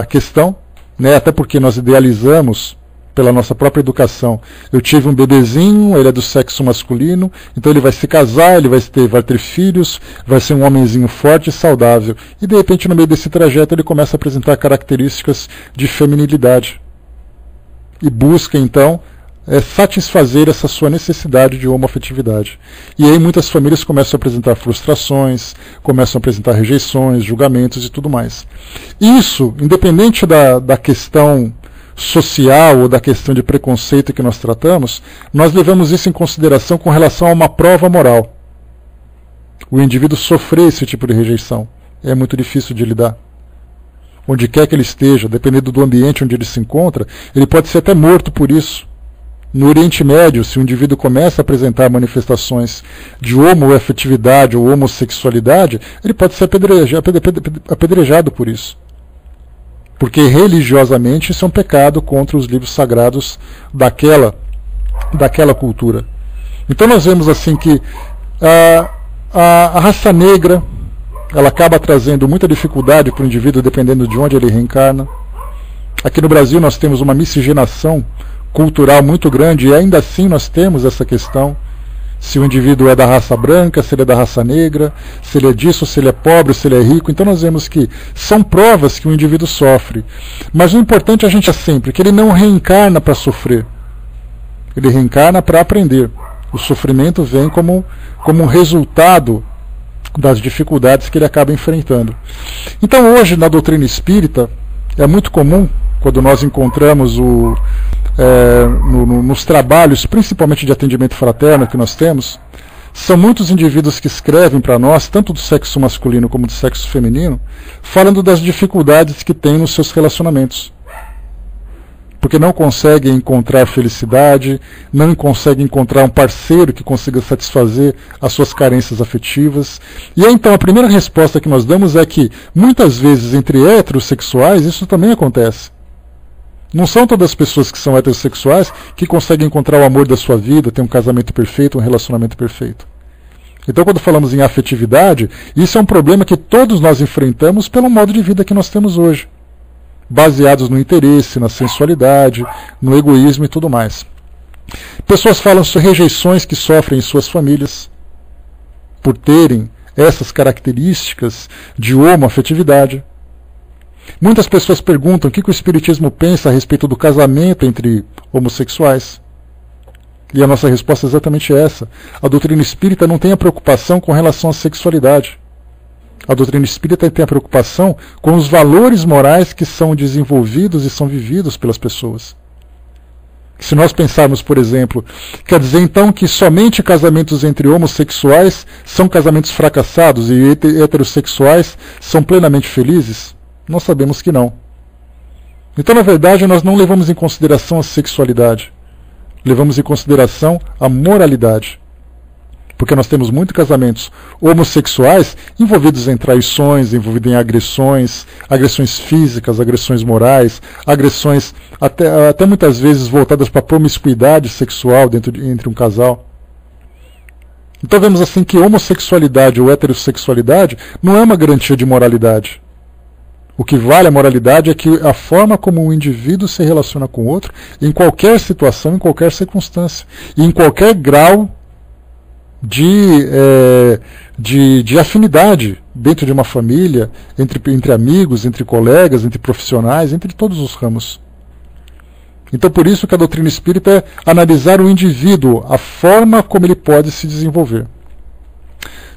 S1: questão, né? Até porque nós idealizamos pela nossa própria educação. Eu tive um bebezinho, ele é do sexo masculino, então ele vai se casar, ele vai ter filhos, vai ser um homenzinho forte e saudável. E de repente, no meio desse trajeto, ele começa a apresentar características de feminilidade. E busca, então, satisfazer essa sua necessidade de homoafetividade. E aí muitas famílias começam a apresentar frustrações, começam a apresentar rejeições, julgamentos e tudo mais. Isso, independente da questão social ou da questão de preconceito que nós tratamos, nós levamos isso em consideração com relação a uma prova moral. O indivíduo sofrer esse tipo de rejeição é muito difícil de lidar. Onde quer que ele esteja, dependendo do ambiente onde ele se encontra, ele pode ser até morto por isso. No Oriente Médio, se o indivíduo começa a apresentar manifestações de homoafetividade ou homossexualidade, ele pode ser apedrejado por isso. Porque religiosamente isso é um pecado contra os livros sagrados daquela cultura. Então nós vemos assim que a raça negra, ela acaba trazendo muita dificuldade para o indivíduo dependendo de onde ele reencarna. Aqui no Brasil nós temos uma miscigenação cultural muito grande e ainda assim nós temos essa questão. Se o indivíduo é da raça branca, se ele é da raça negra, se ele é disso, se ele é pobre, se ele é rico. Então nós vemos que são provas que o indivíduo sofre. Mas o importante a gente é sempre que ele não reencarna para sofrer. Ele reencarna para aprender. O sofrimento vem como um resultado das dificuldades que ele acaba enfrentando. Então hoje na doutrina espírita é muito comum, quando nós encontramos nos trabalhos, principalmente de atendimento fraterno que nós temos, são muitos indivíduos que escrevem para nós, tanto do sexo masculino como do sexo feminino, falando das dificuldades que têm nos seus relacionamentos. Porque não conseguem encontrar felicidade, não conseguem encontrar um parceiro que consiga satisfazer as suas carências afetivas. E aí, então, a primeira resposta que nós damos é que, muitas vezes, entre heterossexuais, isso também acontece. Não são todas as pessoas que são heterossexuais que conseguem encontrar o amor da sua vida, ter um casamento perfeito, um relacionamento perfeito. Então, quando falamos em afetividade, isso é um problema que todos nós enfrentamos pelo modo de vida que nós temos hoje, baseados no interesse, na sensualidade, no egoísmo e tudo mais. Pessoas falam sobre rejeições que sofrem em suas famílias por terem essas características de homoafetividade. Muitas pessoas perguntam o que o Espiritismo pensa a respeito do casamento entre homossexuais. E a nossa resposta é exatamente essa. A doutrina espírita não tem a preocupação com relação à sexualidade. A doutrina espírita tem a preocupação com os valores morais que são desenvolvidos e são vividos pelas pessoas. Se nós pensarmos, por exemplo, quer dizer então que somente casamentos entre homossexuais são casamentos fracassados e heterossexuais são plenamente felizes? Nós sabemos que não. Então, na verdade, nós não levamos em consideração a sexualidade. Levamos em consideração a moralidade. Porque nós temos muitos casamentos homossexuais envolvidos em traições, envolvidos em agressões físicas, agressões morais, agressões até muitas vezes voltadas para a promiscuidade sexual entre um casal. Então vemos assim que homossexualidade ou heterossexualidade não é uma garantia de moralidade. O que vale a moralidade é que a forma como um indivíduo se relaciona com o outro, em qualquer situação, em qualquer circunstância, e em qualquer grau de afinidade dentro de uma família, entre amigos, entre colegas, entre profissionais, entre todos os ramos. Então, por isso que a doutrina espírita é analisar o indivíduo, a forma como ele pode se desenvolver.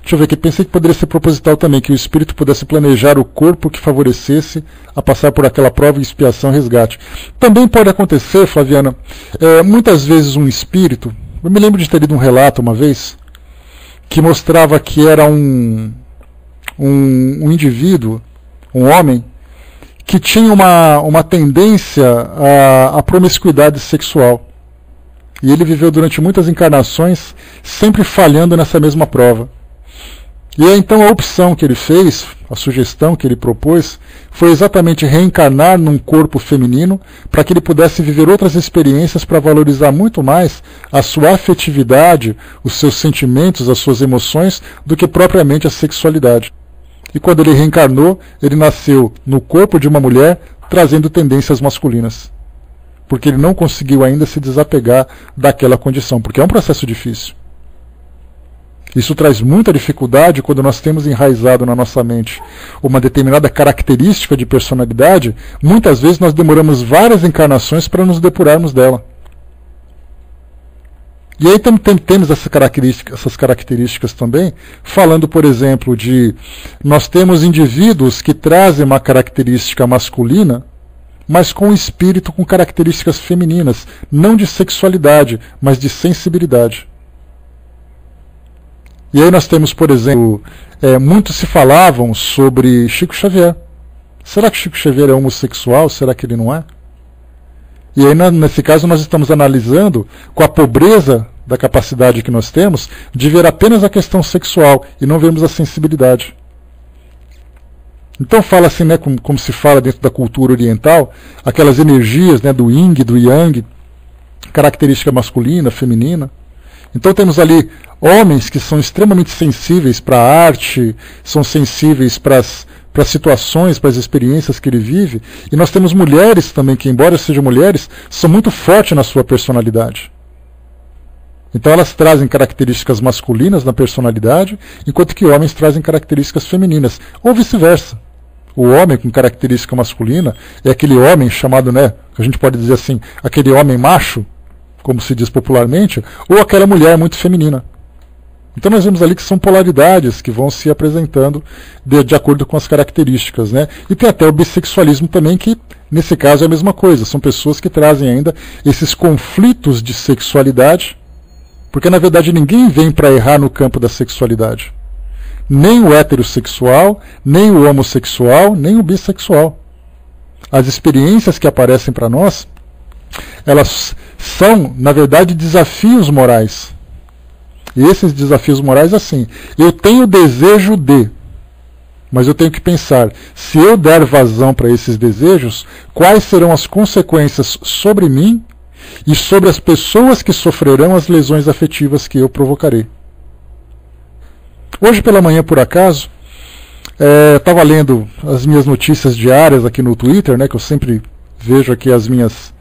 S1: Deixa eu ver aqui, pensei que poderia ser proposital também, que o espírito pudesse planejar o corpo que favorecesse a passar por aquela prova, expiação, resgate. Também pode acontecer, Flaviana, muitas vezes um espírito, eu me lembro de ter lido um relato uma vez, que mostrava que era um indivíduo, um homem, que tinha uma tendência à promiscuidade sexual. E ele viveu durante muitas encarnações sempre falhando nessa mesma prova. E então a opção que ele fez, a sugestão que ele propôs, foi exatamente reencarnar num corpo feminino para que ele pudesse viver outras experiências para valorizar muito mais a sua afetividade, os seus sentimentos, as suas emoções, do que propriamente a sexualidade. E quando ele reencarnou, ele nasceu no corpo de uma mulher trazendo tendências masculinas. Porque ele não conseguiu ainda se desapegar daquela condição, porque é um processo difícil. Isso traz muita dificuldade quando nós temos enraizado na nossa mente uma determinada característica de personalidade. Muitas vezes nós demoramos várias encarnações para nos depurarmos dela. E aí temos essas características também, falando, por exemplo, de nós temos indivíduos que trazem uma característica masculina, mas com um espírito com características femininas, não de sexualidade, mas de sensibilidade. E aí nós temos, por exemplo, muitos se falavam sobre Chico Xavier. Será que Chico Xavier é homossexual? Será que ele não é? E aí, nesse caso, nós estamos analisando com a pobreza da capacidade que nós temos de ver apenas a questão sexual e não vermos a sensibilidade. Então fala assim, né, como se fala dentro da cultura oriental, aquelas energias, né, do yin, do yang, característica masculina, feminina. Então temos ali homens que são extremamente sensíveis para a arte, são sensíveis para as situações, para as experiências que ele vive, e nós temos mulheres também que, embora sejam mulheres, são muito fortes na sua personalidade. Então elas trazem características masculinas na personalidade, enquanto que homens trazem características femininas, ou vice-versa. O homem com característica masculina é aquele homem chamado, né, a gente pode dizer assim, aquele homem macho, como se diz popularmente, ou aquela mulher muito feminina. Então nós vemos ali que são polaridades que vão se apresentando de acordo com as características, né? E tem até o bissexualismo também, que nesse caso é a mesma coisa. São pessoas que trazem ainda esses conflitos de sexualidade, porque na verdade ninguém vem para errar no campo da sexualidade. Nem o heterossexual, nem o homossexual, nem o bissexual. As experiências que aparecem para nós, elas são, na verdade, desafios morais. E esses desafios morais, assim, eu tenho desejo de, mas eu tenho que pensar, se eu der vazão para esses desejos, quais serão as consequências sobre mim e sobre as pessoas que sofrerão as lesões afetivas que eu provocarei. Hoje pela manhã, por acaso, estava lendo as minhas notícias diárias aqui no Twitter, né, que eu sempre vejo aqui as minhas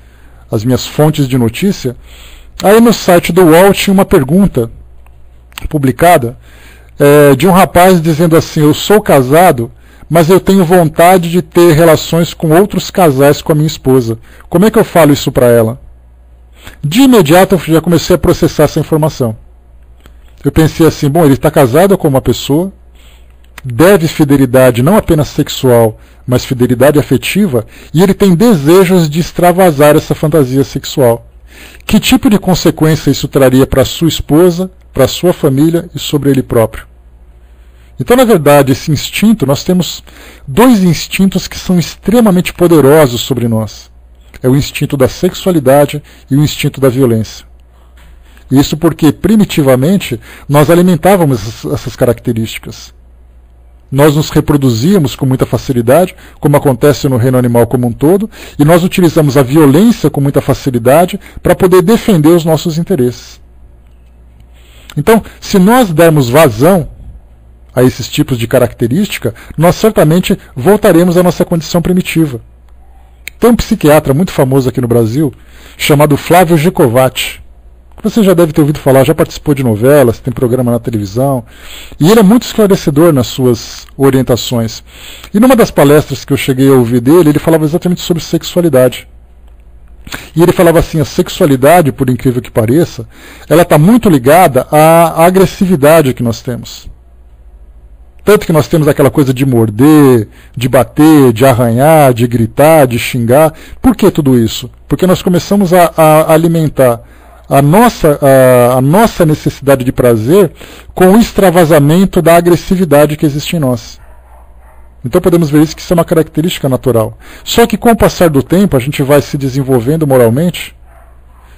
S1: fontes de notícia. Aí no site do UOL tinha uma pergunta publicada de um rapaz dizendo assim: eu sou casado, mas eu tenho vontade de ter relações com outros casais com a minha esposa. Como é que eu falo isso para ela? De imediato eu já comecei a processar essa informação. Eu pensei assim, bom, ele está casado com uma pessoa, deve fidelidade não apenas sexual, mas fidelidade afetiva, e ele tem desejos de extravasar essa fantasia sexual. Que tipo de consequência isso traria para sua esposa, para sua família e sobre ele próprio? Então, na verdade, esse instinto, nós temos dois instintos que são extremamente poderosos sobre nós. É o instinto da sexualidade e o instinto da violência. Isso porque, primitivamente, nós alimentávamos essas características. Nós nos reproduzíamos com muita facilidade, como acontece no reino animal como um todo, e nós utilizamos a violência com muita facilidade para poder defender os nossos interesses. Então, se nós dermos vazão a esses tipos de característica, nós certamente voltaremos à nossa condição primitiva. Tem um psiquiatra muito famoso aqui no Brasil, chamado Flávio Gicovati. Você já deve ter ouvido falar, já participou de novelas, tem programa na televisão, e ele é muito esclarecedor nas suas orientações. E numa das palestras que eu cheguei a ouvir dele, ele falava exatamente sobre sexualidade. E ele falava assim, a sexualidade, por incrível que pareça, ela está muito ligada à agressividade que nós temos. Tanto que nós temos aquela coisa de morder, de bater, de arranhar, de gritar, de xingar. Por que tudo isso? Porque nós começamos a alimentar a nossa necessidade de prazer com o extravasamento da agressividade que existe em nós. Então podemos ver isso, que isso é uma característica natural. Só que com o passar do tempo a gente vai se desenvolvendo moralmente,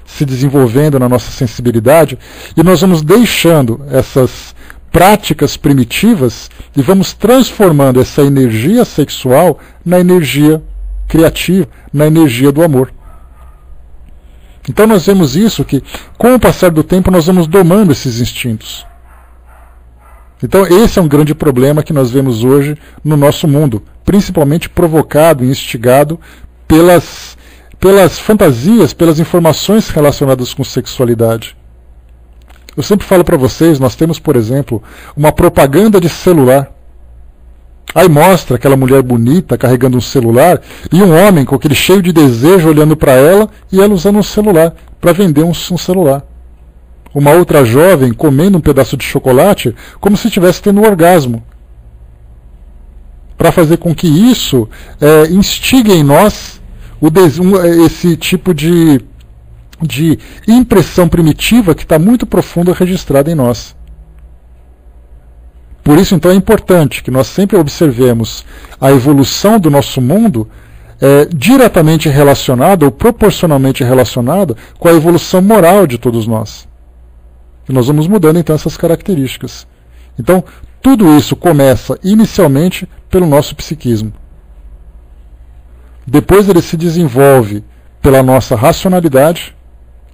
S1: se desenvolvendo na nossa sensibilidade, e nós vamos deixando essas práticas primitivas e vamos transformando essa energia sexual na energia criativa, na energia do amor. Então nós vemos isso, que com o passar do tempo nós vamos domando esses instintos. Então esse é um grande problema que nós vemos hoje no nosso mundo, principalmente provocado e instigado pelas fantasias, pelas informações relacionadas com sexualidade. Eu sempre falo para vocês, nós temos, por exemplo, uma propaganda de celular. Aí mostra aquela mulher bonita carregando um celular e um homem com aquele cheio de desejo olhando para ela e ela usando um celular para vender um celular. Uma outra jovem comendo um pedaço de chocolate como se estivesse tendo um orgasmo. Para fazer com que isso instigue em nós esse tipo de impressão primitiva que está muito profunda registrada em nós. Por isso, então, é importante que nós sempre observemos a evolução do nosso mundo diretamente relacionada ou proporcionalmente relacionada com a evolução moral de todos nós. E nós vamos mudando, então, essas características. Então, tudo isso começa inicialmente pelo nosso psiquismo. Depois ele se desenvolve pela nossa racionalidade,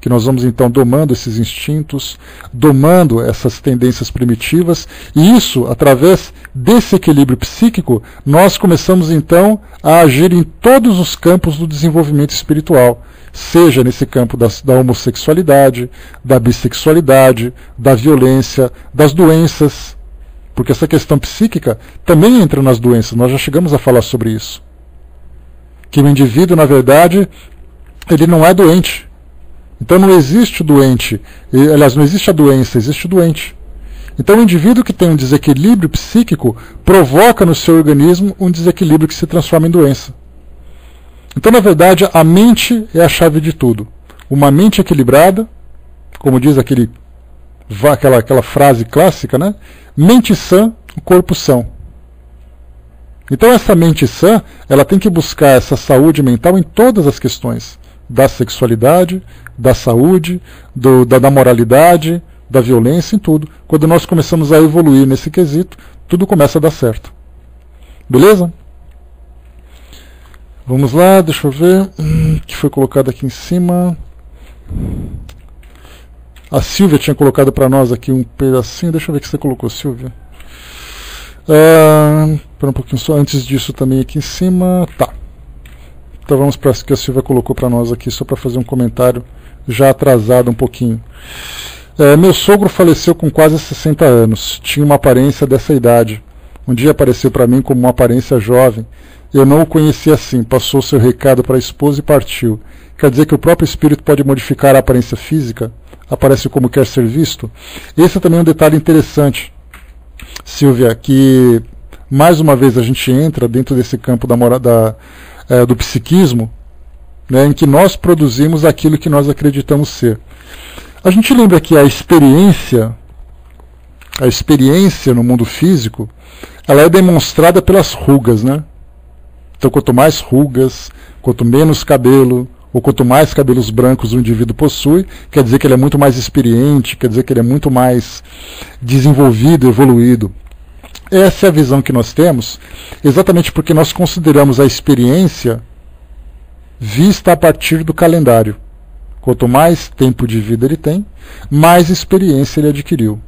S1: que nós vamos então domando esses instintos, domando essas tendências primitivas, e isso, através desse equilíbrio psíquico, nós começamos então a agir em todos os campos do desenvolvimento espiritual, seja nesse campo da homossexualidade, da bissexualidade, da violência, das doenças, porque essa questão psíquica também entra nas doenças, nós já chegamos a falar sobre isso. Que o indivíduo, na verdade, ele não é doente. Então não existe o doente, aliás, não existe a doença, existe o doente. Então o indivíduo que tem um desequilíbrio psíquico provoca no seu organismo um desequilíbrio que se transforma em doença. Então, na verdade, a mente é a chave de tudo. Uma mente equilibrada, como diz aquela frase clássica, né? Mente sã, o corpo são. Então essa mente sã, ela tem que buscar essa saúde mental em todas as questões. Da sexualidade, da saúde, da moralidade, da violência, em tudo. Quando nós começamos a evoluir nesse quesito, tudo começa a dar certo. Beleza? Vamos lá, deixa eu ver o que foi colocado aqui em cima. A Silvia tinha colocado para nós aqui um pedacinho. Deixa eu ver o que você colocou, Silvia. Espera um pouquinho só. Antes disso também aqui em cima. Tá. Então vamos para o que a Silvia colocou para nós aqui, só para fazer um comentário já atrasado um pouquinho. Meu sogro faleceu com quase 60 anos. Tinha uma aparência dessa idade. Um dia apareceu para mim como uma aparência jovem. Eu não o conhecia assim. Passou seu recado para a esposa e partiu. Quer dizer que o próprio espírito pode modificar a aparência física? Aparece como quer ser visto? Esse também é um detalhe interessante, Silvia, que mais uma vez a gente entra dentro desse campo do psiquismo, né, em que nós produzimos aquilo que nós acreditamos ser. A gente lembra que a experiência no mundo físico, ela é demonstrada pelas rugas, né? Então, quanto mais rugas, quanto menos cabelo, ou quanto mais cabelos brancos o indivíduo possui, quer dizer que ele é muito mais experiente, quer dizer que ele é muito mais desenvolvido, evoluído. Essa é a visão que nós temos, exatamente porque nós consideramos a experiência vista a partir do calendário. Quanto mais tempo de vida ele tem, mais experiência ele adquiriu.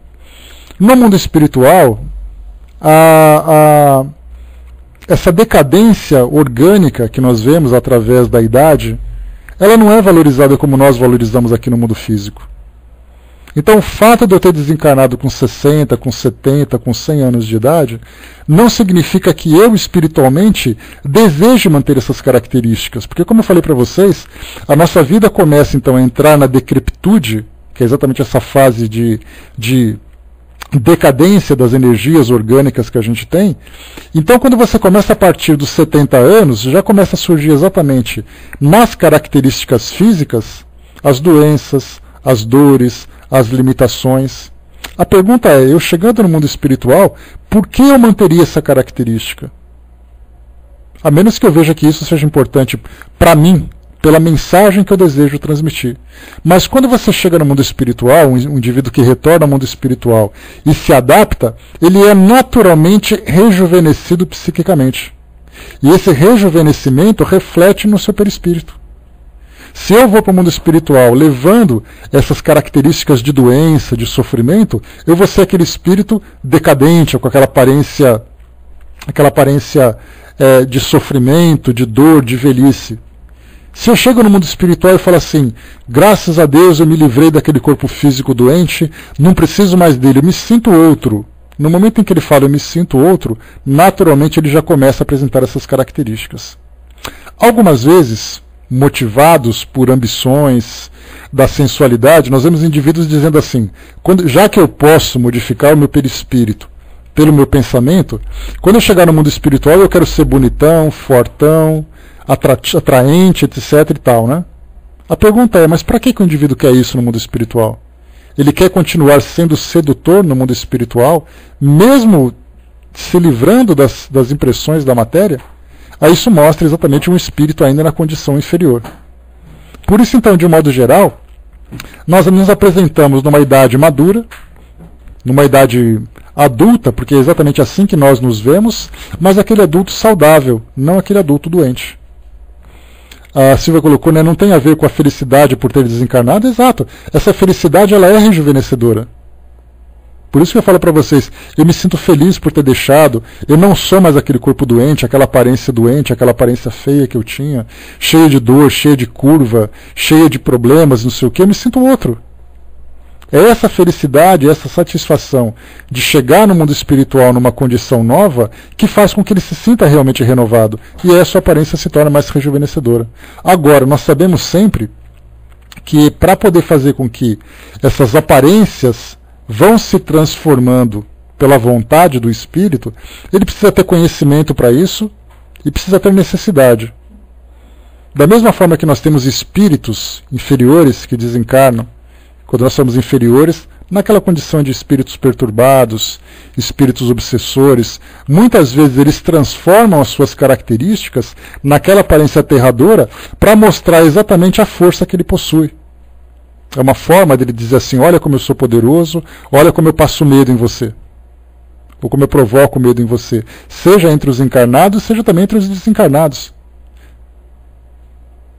S1: No mundo espiritual, essa decadência orgânica que nós vemos através da idade, ela não é valorizada como nós valorizamos aqui no mundo físico. Então o fato de eu ter desencarnado com 60, com 70, com 100 anos de idade, não significa que eu espiritualmente deseje manter essas características. Porque, como eu falei para vocês, a nossa vida começa então a entrar na decrepitude, que é exatamente essa fase de decadência das energias orgânicas que a gente tem. Então, quando você começa a partir dos 70 anos, já começa a surgir exatamente nas características físicas as doenças, as dores, as limitações. A pergunta é, eu chegando no mundo espiritual, por que eu manteria essa característica? A menos que eu veja que isso seja importante para mim, pela mensagem que eu desejo transmitir. Mas quando você chega no mundo espiritual, um indivíduo que retorna ao mundo espiritual e se adapta, ele é naturalmente rejuvenescido psiquicamente. E esse rejuvenescimento reflete no seu perispírito. Se eu vou para o mundo espiritual levando essas características de doença, de sofrimento, eu vou ser aquele espírito decadente, com aquela aparência de sofrimento, de dor, de velhice. Se eu chego no mundo espiritual e falo assim, graças a Deus eu me livrei daquele corpo físico doente, não preciso mais dele, eu me sinto outro. No momento em que ele fala eu me sinto outro, naturalmente ele já começa a apresentar essas características. Algumas vezes, motivados por ambições da sensualidade, nós vemos indivíduos dizendo assim, já que eu posso modificar o meu perispírito pelo meu pensamento, quando eu chegar no mundo espiritual eu quero ser bonitão, fortão, atraente, etc e tal, né? A pergunta é, mas para que o indivíduo quer isso no mundo espiritual? Ele quer continuar sendo sedutor no mundo espiritual, mesmo se livrando das impressões da matéria? Aí isso mostra exatamente um espírito ainda na condição inferior. Por isso, então, de um modo geral, nós nos apresentamos numa idade madura, numa idade adulta, porque é exatamente assim que nós nos vemos, mas aquele adulto saudável, não aquele adulto doente. A Silvia colocou, né, não tem a ver com a felicidade por ter desencarnado. Exato, essa felicidade ela é rejuvenescedora. Por isso que eu falo para vocês, eu me sinto feliz por ter deixado, eu não sou mais aquele corpo doente, aquela aparência feia que eu tinha, cheia de dor, cheia de curva, cheia de problemas, não sei o que, eu me sinto outro. É essa felicidade, essa satisfação de chegar no mundo espiritual numa condição nova que faz com que ele se sinta realmente renovado. E aí a sua aparência se torna mais rejuvenescedora. Agora, nós sabemos sempre que para poder fazer com que essas aparências vão se transformando pela vontade do espírito, ele precisa ter conhecimento para isso e precisa ter necessidade. Da mesma forma que nós temos espíritos inferiores que desencarnam, quando nós somos inferiores, naquela condição de espíritos perturbados, espíritos obsessores, muitas vezes eles transformam as suas características naquela aparência aterradora para mostrar exatamente a força que ele possui. É uma forma dele dizer assim, olha como eu sou poderoso, olha como eu passo medo em você. Ou como eu provoco medo em você. Seja entre os encarnados, seja também entre os desencarnados.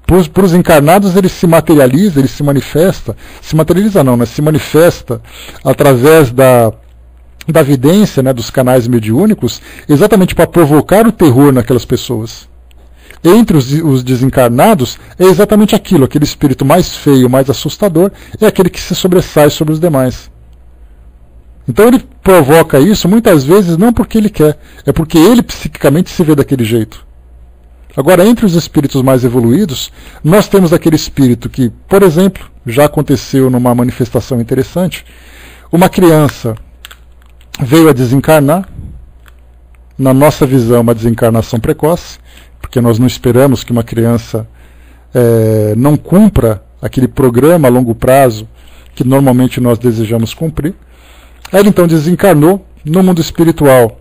S1: Para os encarnados ele se materializa, ele se manifesta. Se materializa não, né? Se manifesta através da vidência, né, dos canais mediúnicos, exatamente para provocar o terror naquelas pessoas. Entre os desencarnados é exatamente aquilo, aquele espírito mais feio, mais assustador, é aquele que se sobressai sobre os demais. Então ele provoca isso muitas vezes não porque ele quer, é porque ele psiquicamente se vê daquele jeito. Agora, entre os espíritos mais evoluídos, nós temos aquele espírito que, por exemplo, já aconteceu numa manifestação interessante, uma criança veio a desencarnar, na nossa visão uma desencarnação precoce, porque nós não esperamos que uma criança não cumpra aquele programa a longo prazo que normalmente nós desejamos cumprir. Ela então desencarnou no mundo espiritual.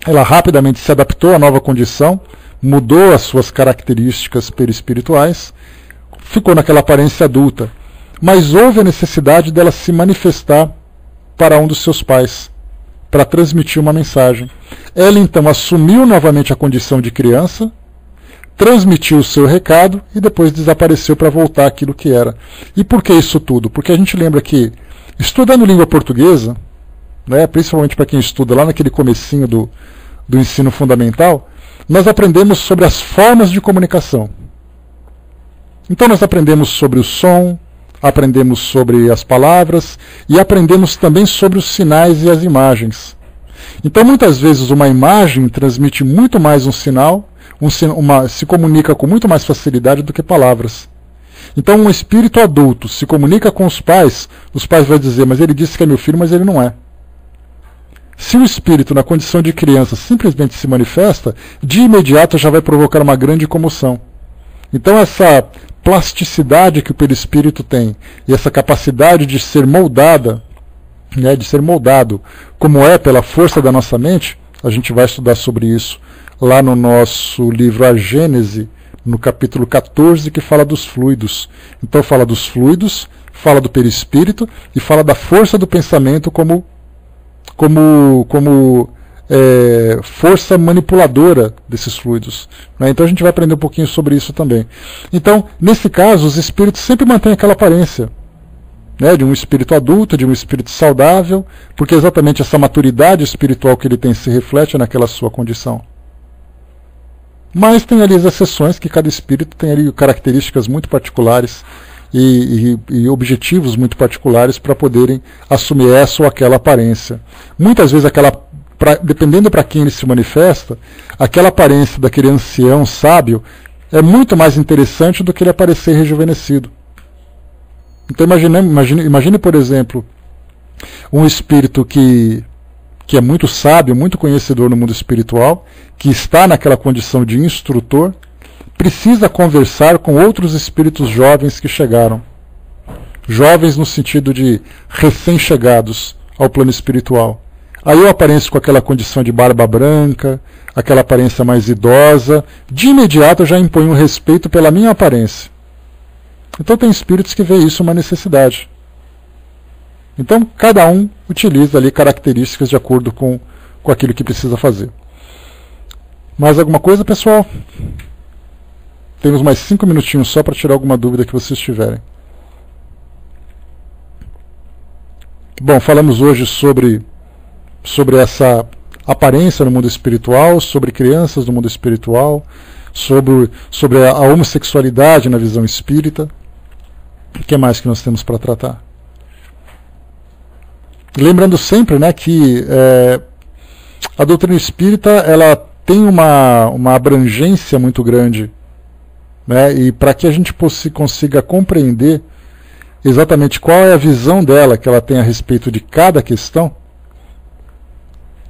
S1: Ela rapidamente se adaptou à nova condição, mudou as suas características perispirituais, ficou naquela aparência adulta. Mas houve a necessidade dela se manifestar para um dos seus pais, para transmitir uma mensagem. Ela então assumiu novamente a condição de criança, transmitiu o seu recado e depois desapareceu para voltar àquilo que era. E por que isso tudo? Porque a gente lembra que, estudando língua portuguesa, né, principalmente para quem estuda lá naquele comecinho do ensino fundamental, nós aprendemos sobre as formas de comunicação. Então nós aprendemos sobre o som, aprendemos sobre as palavras e aprendemos também sobre os sinais e as imagens. Então muitas vezes uma imagem transmite muito mais um sinal, se comunica com muito mais facilidade do que palavras. Então um espírito adulto se comunica com os pais vão dizer, mas ele disse que é meu filho, mas ele não é. Se o espírito, na condição de criança, simplesmente se manifesta, de imediato já vai provocar uma grande comoção. Então essa plasticidade que o perispírito tem, e essa capacidade de ser moldada, né, de ser moldado, como é pela força da nossa mente, a gente vai estudar sobre isso lá no nosso livro A Gênese, no capítulo 14, que fala dos fluidos. Então fala dos fluidos, fala do perispírito e fala da força do pensamento como força manipuladora desses fluidos, né? Então a gente vai aprender um pouquinho sobre isso também. Então, nesse caso, os espíritos sempre mantêm aquela aparência, né, de um espírito adulto, de um espírito saudável, porque exatamente essa maturidade espiritual que ele tem se reflete naquela sua condição. Mas tem ali as exceções, que cada espírito tem ali características muito particulares e objetivos muito particulares para poderem assumir essa ou aquela aparência. Muitas vezes, dependendo para quem ele se manifesta, aquela aparência daquele ancião sábio é muito mais interessante do que ele aparecer rejuvenescido. Então imagine, por exemplo, um espírito que é muito sábio, muito conhecedor no mundo espiritual, que está naquela condição de instrutor, precisa conversar com outros espíritos jovens que chegaram. Jovens no sentido de recém-chegados ao plano espiritual. Aí eu apareço com aquela condição de barba branca, aquela aparência mais idosa, de imediato eu já imponho um respeito pela minha aparência. Então tem espíritos que veem isso uma necessidade. Então cada um utiliza ali características de acordo com aquilo que precisa fazer. Mais alguma coisa, pessoal? Temos mais 5 minutinhos só para tirar alguma dúvida que vocês tiverem. Bom, falamos hoje sobre essa aparência no mundo espiritual, sobre crianças no mundo espiritual, sobre a homossexualidade na visão espírita. O que mais que nós temos para tratar? Lembrando sempre, né, que a doutrina espírita ela tem uma abrangência muito grande, né, e para que a gente consiga compreender exatamente qual é a visão dela que ela tem a respeito de cada questão,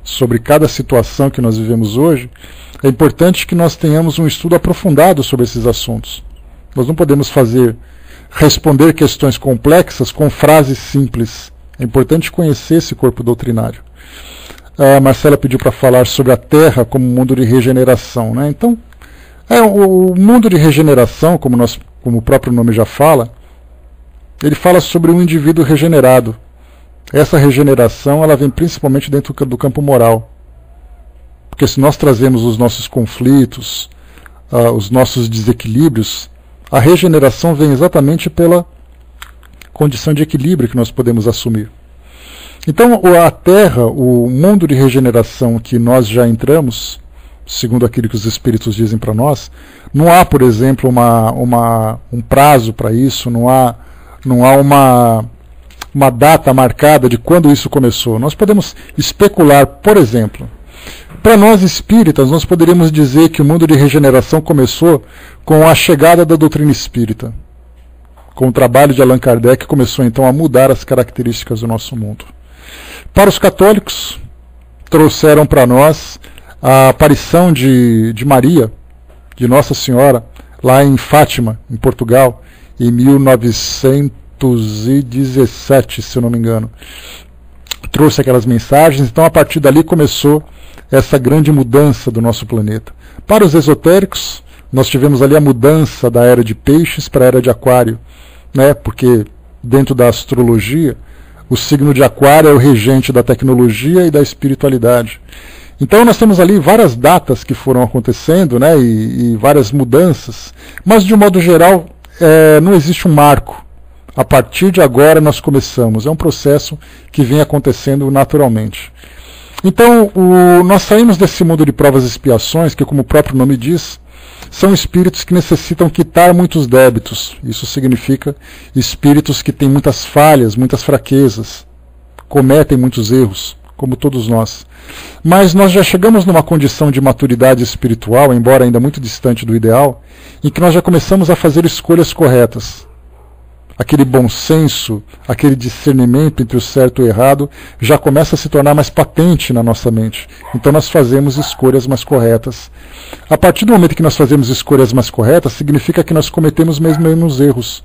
S1: sobre cada situação que nós vivemos hoje, é importante que nós tenhamos um estudo aprofundado sobre esses assuntos. Nós não podemos responder questões complexas com frases simples. É importante conhecer esse corpo doutrinário. A Marcela pediu para falar sobre a Terra como mundo de regeneração, né? Então, o mundo de regeneração, como o próprio nome já fala, ele fala sobre um indivíduo regenerado. Essa regeneração ela vem principalmente dentro do campo moral. Porque se nós trazemos os nossos conflitos, os nossos desequilíbrios, a regeneração vem exatamente pela condição de equilíbrio que nós podemos assumir. Então a Terra, o mundo de regeneração que nós já entramos, segundo aquilo que os Espíritos dizem para nós, não há, por exemplo, um prazo para isso, não há uma data marcada de quando isso começou. Nós podemos especular, por exemplo, para nós espíritas, nós poderíamos dizer que o mundo de regeneração começou com a chegada da doutrina espírita. Com o trabalho de Allan Kardec, começou então a mudar as características do nosso mundo. Para os católicos, trouxeram para nós a aparição de Maria, de Nossa Senhora, lá em Fátima, em Portugal, em 1917, se eu não me engano. Trouxe aquelas mensagens, então a partir dali começou essa grande mudança do nosso planeta. Para os esotéricos, nós tivemos ali a mudança da era de peixes para a era de aquário, né? Porque dentro da astrologia, o signo de aquário é o regente da tecnologia e da espiritualidade. Então nós temos ali várias datas que foram acontecendo, né? E várias mudanças, mas de um modo geral não existe um marco. A partir de agora nós começamos. É um processo que vem acontecendo naturalmente. Então, nós saímos desse mundo de provas e expiações, que, como o próprio nome diz, são espíritos que necessitam quitar muitos débitos. Isso significa espíritos que têm muitas falhas, muitas fraquezas, cometem muitos erros, como todos nós. Mas nós já chegamos numa condição de maturidade espiritual, embora ainda muito distante do ideal, em que nós já começamos a fazer escolhas corretas. Aquele bom senso, aquele discernimento entre o certo e o errado, já começa a se tornar mais patente na nossa mente. Então nós fazemos escolhas mais corretas. A partir do momento que nós fazemos escolhas mais corretas, significa que nós cometemos menos erros.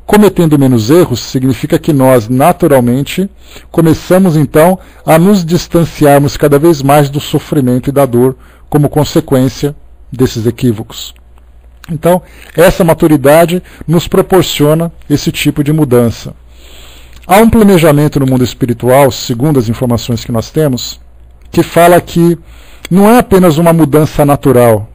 S1: Cometendo menos erros, significa que nós, naturalmente, começamos então a nos distanciarmos cada vez mais do sofrimento e da dor como consequência desses equívocos. Então, essa maturidade nos proporciona esse tipo de mudança. Há um planejamento no mundo espiritual, segundo as informações que nós temos, que fala que não é apenas uma mudança natural.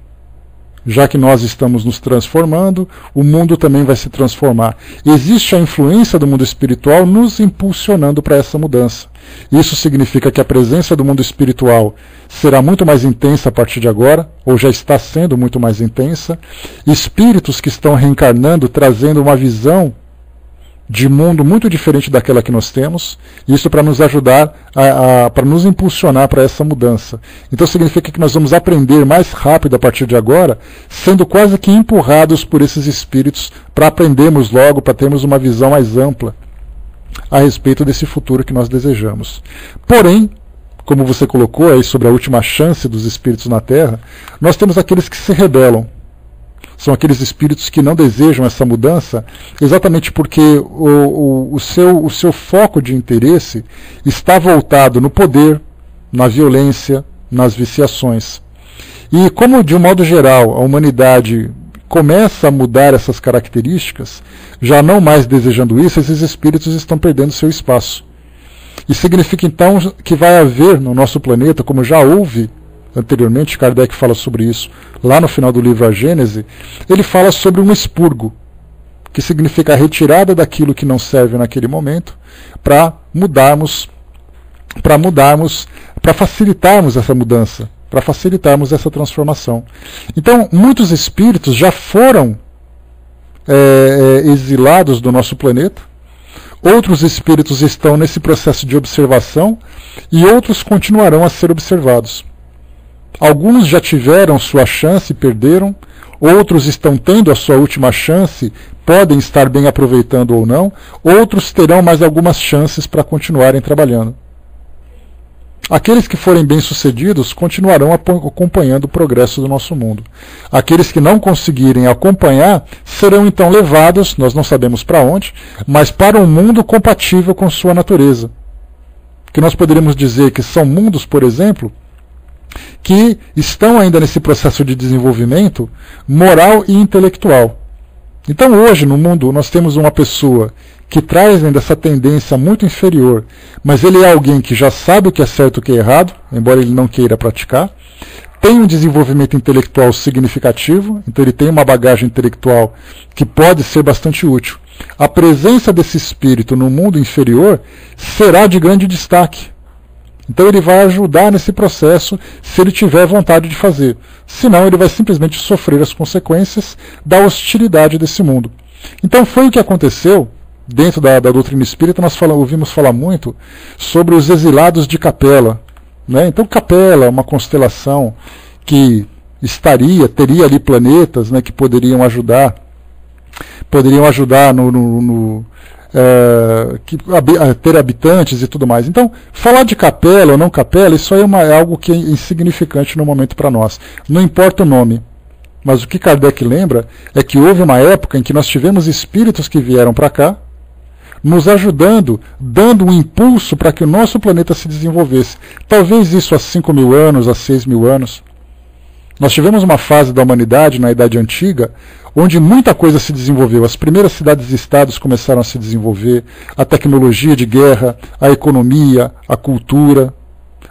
S1: Já que nós estamos nos transformando, o mundo também vai se transformar. Existe a influência do mundo espiritual nos impulsionando para essa mudança. Isso significa que a presença do mundo espiritual será muito mais intensa a partir de agora, ou já está sendo muito mais intensa. Espíritos que estão reencarnando, trazendo uma visão de mundo muito diferente daquela que nós temos, isso para nos ajudar, para nos impulsionar para essa mudança. Então significa que nós vamos aprender mais rápido a partir de agora, sendo quase que empurrados por esses espíritos para aprendermos logo, para termos uma visão mais ampla a respeito desse futuro que nós desejamos. Porém, como você colocou aí sobre a última chance dos espíritos na Terra, nós temos aqueles que se rebelam. São aqueles espíritos que não desejam essa mudança, exatamente porque o seu foco de interesse está voltado no poder, na violência, nas viciações. E como, de um modo geral, a humanidade começa a mudar essas características, já não mais desejando isso, esses espíritos estão perdendo seu espaço. E significa então que vai haver no nosso planeta, como já houve anteriormente, Kardec fala sobre isso lá no final do livro A Gênese, ele fala sobre um expurgo, que significa a retirada daquilo que não serve naquele momento, para facilitarmos essa mudança, para facilitarmos essa transformação. Então, muitos espíritos já foram exilados do nosso planeta, outros espíritos estão nesse processo de observação e outros continuarão a ser observados. Alguns já tiveram sua chance e perderam, outros estão tendo a sua última chance, podem estar bem aproveitando ou não, outros terão mais algumas chances para continuarem trabalhando. Aqueles que forem bem-sucedidos continuarão acompanhando o progresso do nosso mundo. Aqueles que não conseguirem acompanhar serão então levados, nós não sabemos para onde, mas para um mundo compatível com sua natureza. Que nós poderíamos dizer que são mundos, por exemplo, que estão ainda nesse processo de desenvolvimento moral e intelectual. Então hoje no mundo nós temos uma pessoa que traz ainda essa tendência muito inferior, mas ele é alguém que já sabe o que é certo e o que é errado, embora ele não queira praticar, tem um desenvolvimento intelectual significativo, então ele tem uma bagagem intelectual que pode ser bastante útil. A presença desse espírito no mundo inferior será de grande destaque. Então ele vai ajudar nesse processo se ele tiver vontade de fazer. Senão ele vai simplesmente sofrer as consequências da hostilidade desse mundo. Então foi o que aconteceu dentro da doutrina espírita. Nós ouvimos falar muito sobre os exilados de Capela. Né? Então Capela é uma constelação que teria ali planetas, né, que poderiam ajudar a ter habitantes e tudo mais. Então, falar de capela ou não capela, isso aí é algo que é insignificante no momento para nós. Não importa o nome. Mas o que Kardec lembra é que houve uma época em que nós tivemos espíritos que vieram para cá, nos ajudando, dando um impulso para que o nosso planeta se desenvolvesse. Talvez isso há 5.000 anos, há 6.000 anos. Nós tivemos uma fase da humanidade, na Idade Antiga, onde muita coisa se desenvolveu. As primeiras cidades-estados começaram a se desenvolver, a tecnologia de guerra, a economia, a cultura,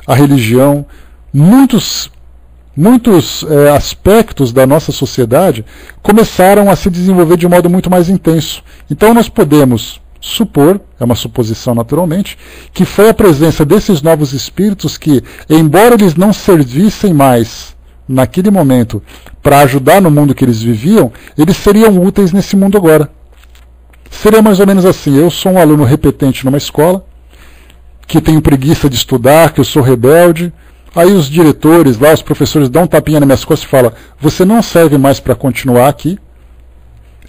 S1: a religião. Muitos aspectos da nossa sociedade começaram a se desenvolver de um modo muito mais intenso. Então nós podemos supor, é uma suposição naturalmente, que foi a presença desses novos espíritos que, embora eles não servissem mais naquele momento para ajudar no mundo que eles viviam, eles seriam úteis nesse mundo agora. Seria mais ou menos assim: eu sou um aluno repetente numa escola, que tenho preguiça de estudar, que eu sou rebelde. Aí os diretores lá, os professores dão um tapinha nas minhas costas e falam: você não serve mais para continuar aqui,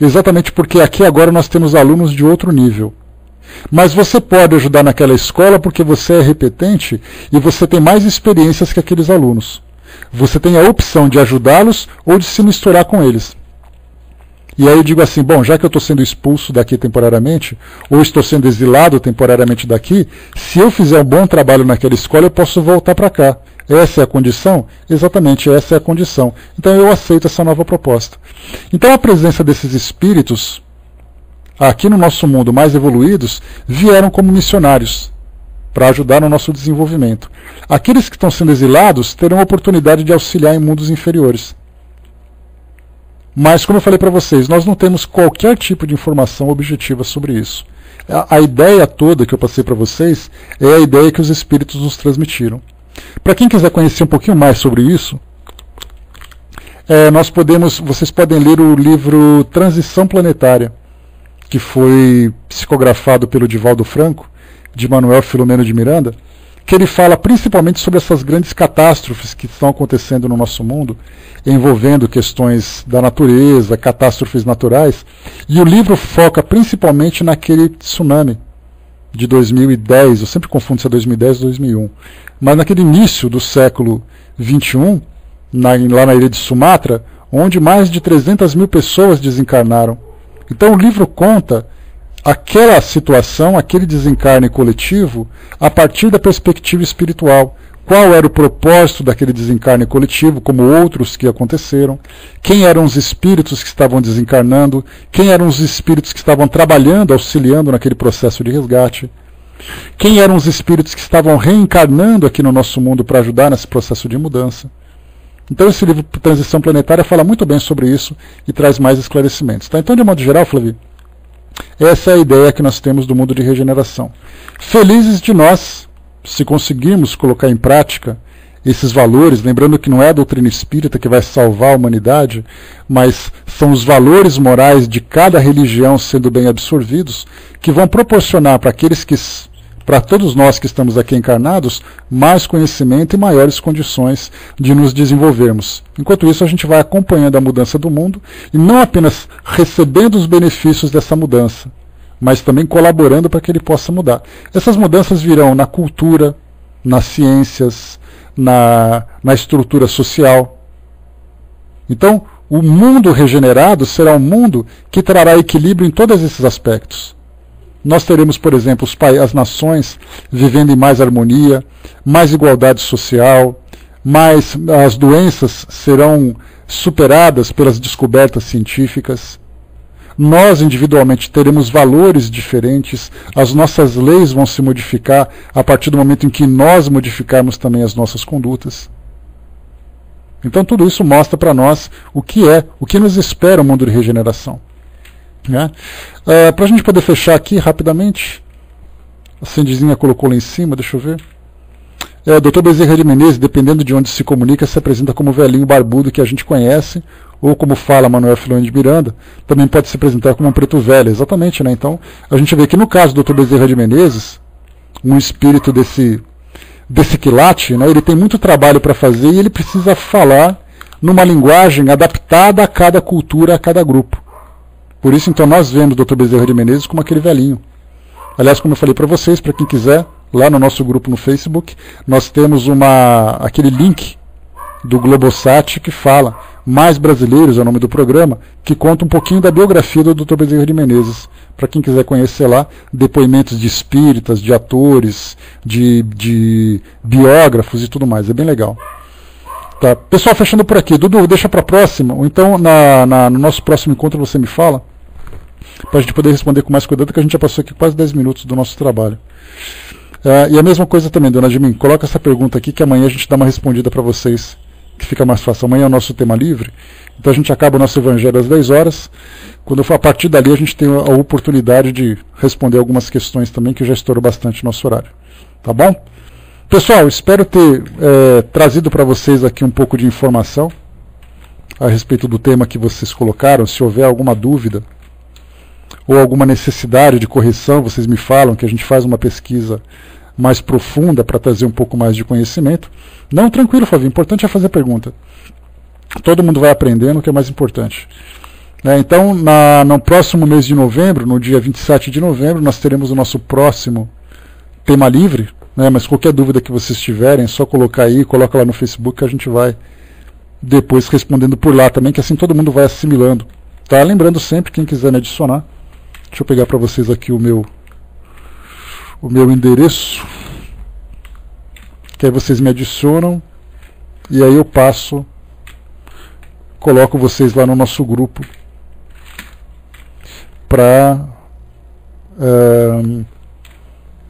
S1: exatamente porque aqui agora nós temos alunos de outro nível. Mas você pode ajudar naquela escola porque você é repetente e você tem mais experiências que aqueles alunos. Você tem a opção de ajudá-los ou de se misturar com eles. E aí eu digo assim: bom, já que eu estou sendo expulso daqui temporariamente, ou estou sendo exilado temporariamente daqui, se eu fizer um bom trabalho naquela escola, eu posso voltar para cá. Essa é a condição? Exatamente, essa é a condição. Então eu aceito essa nova proposta. Então a presença desses espíritos, aqui no nosso mundo mais evoluídos, vieram como missionários, para ajudar no nosso desenvolvimento. Aqueles que estão sendo exilados terão a oportunidade de auxiliar em mundos inferiores. Mas, como eu falei para vocês, nós não temos qualquer tipo de informação objetiva sobre isso. A ideia toda que eu passei para vocês é a ideia que os espíritos nos transmitiram. Para quem quiser conhecer um pouquinho mais sobre isso, vocês podem ler o livro Transição Planetária, que foi psicografado pelo Divaldo Franco, de Manuel Filomeno de Miranda, que ele fala principalmente sobre essas grandes catástrofes que estão acontecendo no nosso mundo, envolvendo questões da natureza, catástrofes naturais, e o livro foca principalmente naquele tsunami de 2010, eu sempre confundo se é 2010 ou 2001, mas naquele início do século XXI, lá na ilha de Sumatra, onde mais de 300 mil pessoas desencarnaram. Então o livro conta aquela situação, aquele desencarne coletivo, a partir da perspectiva espiritual. Qual era o propósito daquele desencarne coletivo, como outros que aconteceram? Quem eram os espíritos que estavam desencarnando? Quem eram os espíritos que estavam trabalhando, auxiliando naquele processo de resgate? Quem eram os espíritos que estavam reencarnando aqui no nosso mundo para ajudar nesse processo de mudança? Então esse livro Transição Planetária fala muito bem sobre isso e traz mais esclarecimentos. Tá? Então, de modo geral, Flavio, essa é a ideia que nós temos do mundo de regeneração. Felizes de nós, se conseguirmos colocar em prática esses valores, lembrando que não é a doutrina espírita que vai salvar a humanidade, mas são os valores morais de cada religião sendo bem absorvidos, que vão proporcionar para todos nós que estamos aqui encarnados, mais conhecimento e maiores condições de nos desenvolvermos. Enquanto isso, a gente vai acompanhando a mudança do mundo e não apenas recebendo os benefícios dessa mudança, mas também colaborando para que ele possa mudar. Essas mudanças virão na cultura, nas ciências, na estrutura social. Então, o mundo regenerado será um mundo que trará equilíbrio em todos esses aspectos. Nós teremos, por exemplo, as nações vivendo em mais harmonia, mais igualdade social, as doenças serão superadas pelas descobertas científicas. Nós, individualmente, teremos valores diferentes, as nossas leis vão se modificar a partir do momento em que nós modificarmos também as nossas condutas. Então, tudo isso mostra para nós o que nos espera o mundo de regeneração. Né? Para a gente poder fechar aqui rapidamente, a Cindizinha colocou lá em cima, deixa eu ver. Dr. Bezerra de Menezes, dependendo de onde se comunica, se apresenta como velhinho barbudo que a gente conhece, ou como fala Manuel Filomeno de Miranda, também pode se apresentar como um preto velho. Exatamente, né? Então, a gente vê que no caso do Dr. Bezerra de Menezes, um espírito desse quilate, né, ele tem muito trabalho para fazer e ele precisa falar numa linguagem adaptada a cada cultura, a cada grupo. Por isso, então, nós vemos o Dr. Bezerra de Menezes como aquele velhinho. Aliás, como eu falei para vocês, para quem quiser, lá no nosso grupo no Facebook, nós temos aquele link do Globosat que fala Mais Brasileiros, é o nome do programa, que conta um pouquinho da biografia do Dr. Bezerra de Menezes. Para quem quiser conhecer lá, depoimentos de espíritas, de atores, de biógrafos e tudo mais. É bem legal. Tá. Pessoal, fechando por aqui. Dudu, deixa para a próxima, ou então no nosso próximo encontro você me fala, para a gente poder responder com mais cuidado, que a gente já passou aqui quase 10 minutos do nosso trabalho. E a mesma coisa também, dona Jimin, coloca essa pergunta aqui que amanhã a gente dá uma respondida para vocês, que fica mais fácil. Amanhã é o nosso tema livre, então a gente acaba o nosso evangelho às 10 horas. a partir dali a gente tem a oportunidade de responder algumas questões também, que já estourou bastante nosso horário. Tá bom? Pessoal, espero ter trazido para vocês aqui um pouco de informação a respeito do tema que vocês colocaram. Se houver alguma dúvida ou alguma necessidade de correção, vocês me falam, que a gente faz uma pesquisa mais profunda para trazer um pouco mais de conhecimento. Não, tranquilo, Fabio, o importante é fazer pergunta. Todo mundo vai aprendendo, o que é mais importante. Então, no próximo mês de novembro, no dia 27 de novembro, nós teremos o nosso próximo tema livre, mas qualquer dúvida que vocês tiverem, é só colocar aí, coloca lá no Facebook, que a gente vai depois respondendo por lá também, que assim todo mundo vai assimilando. Tá? Lembrando sempre, quem quiser me adicionar, deixa eu pegar para vocês aqui o meu endereço, que aí vocês me adicionam, e aí eu coloco vocês lá no nosso grupo, para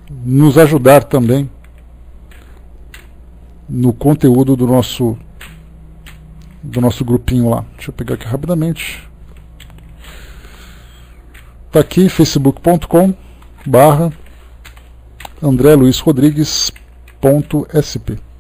S1: nos ajudar também no conteúdo do nosso grupinho lá. Deixa eu pegar aqui rapidamente. Está aqui, facebook.com/AndréLuizRodrigues.sp.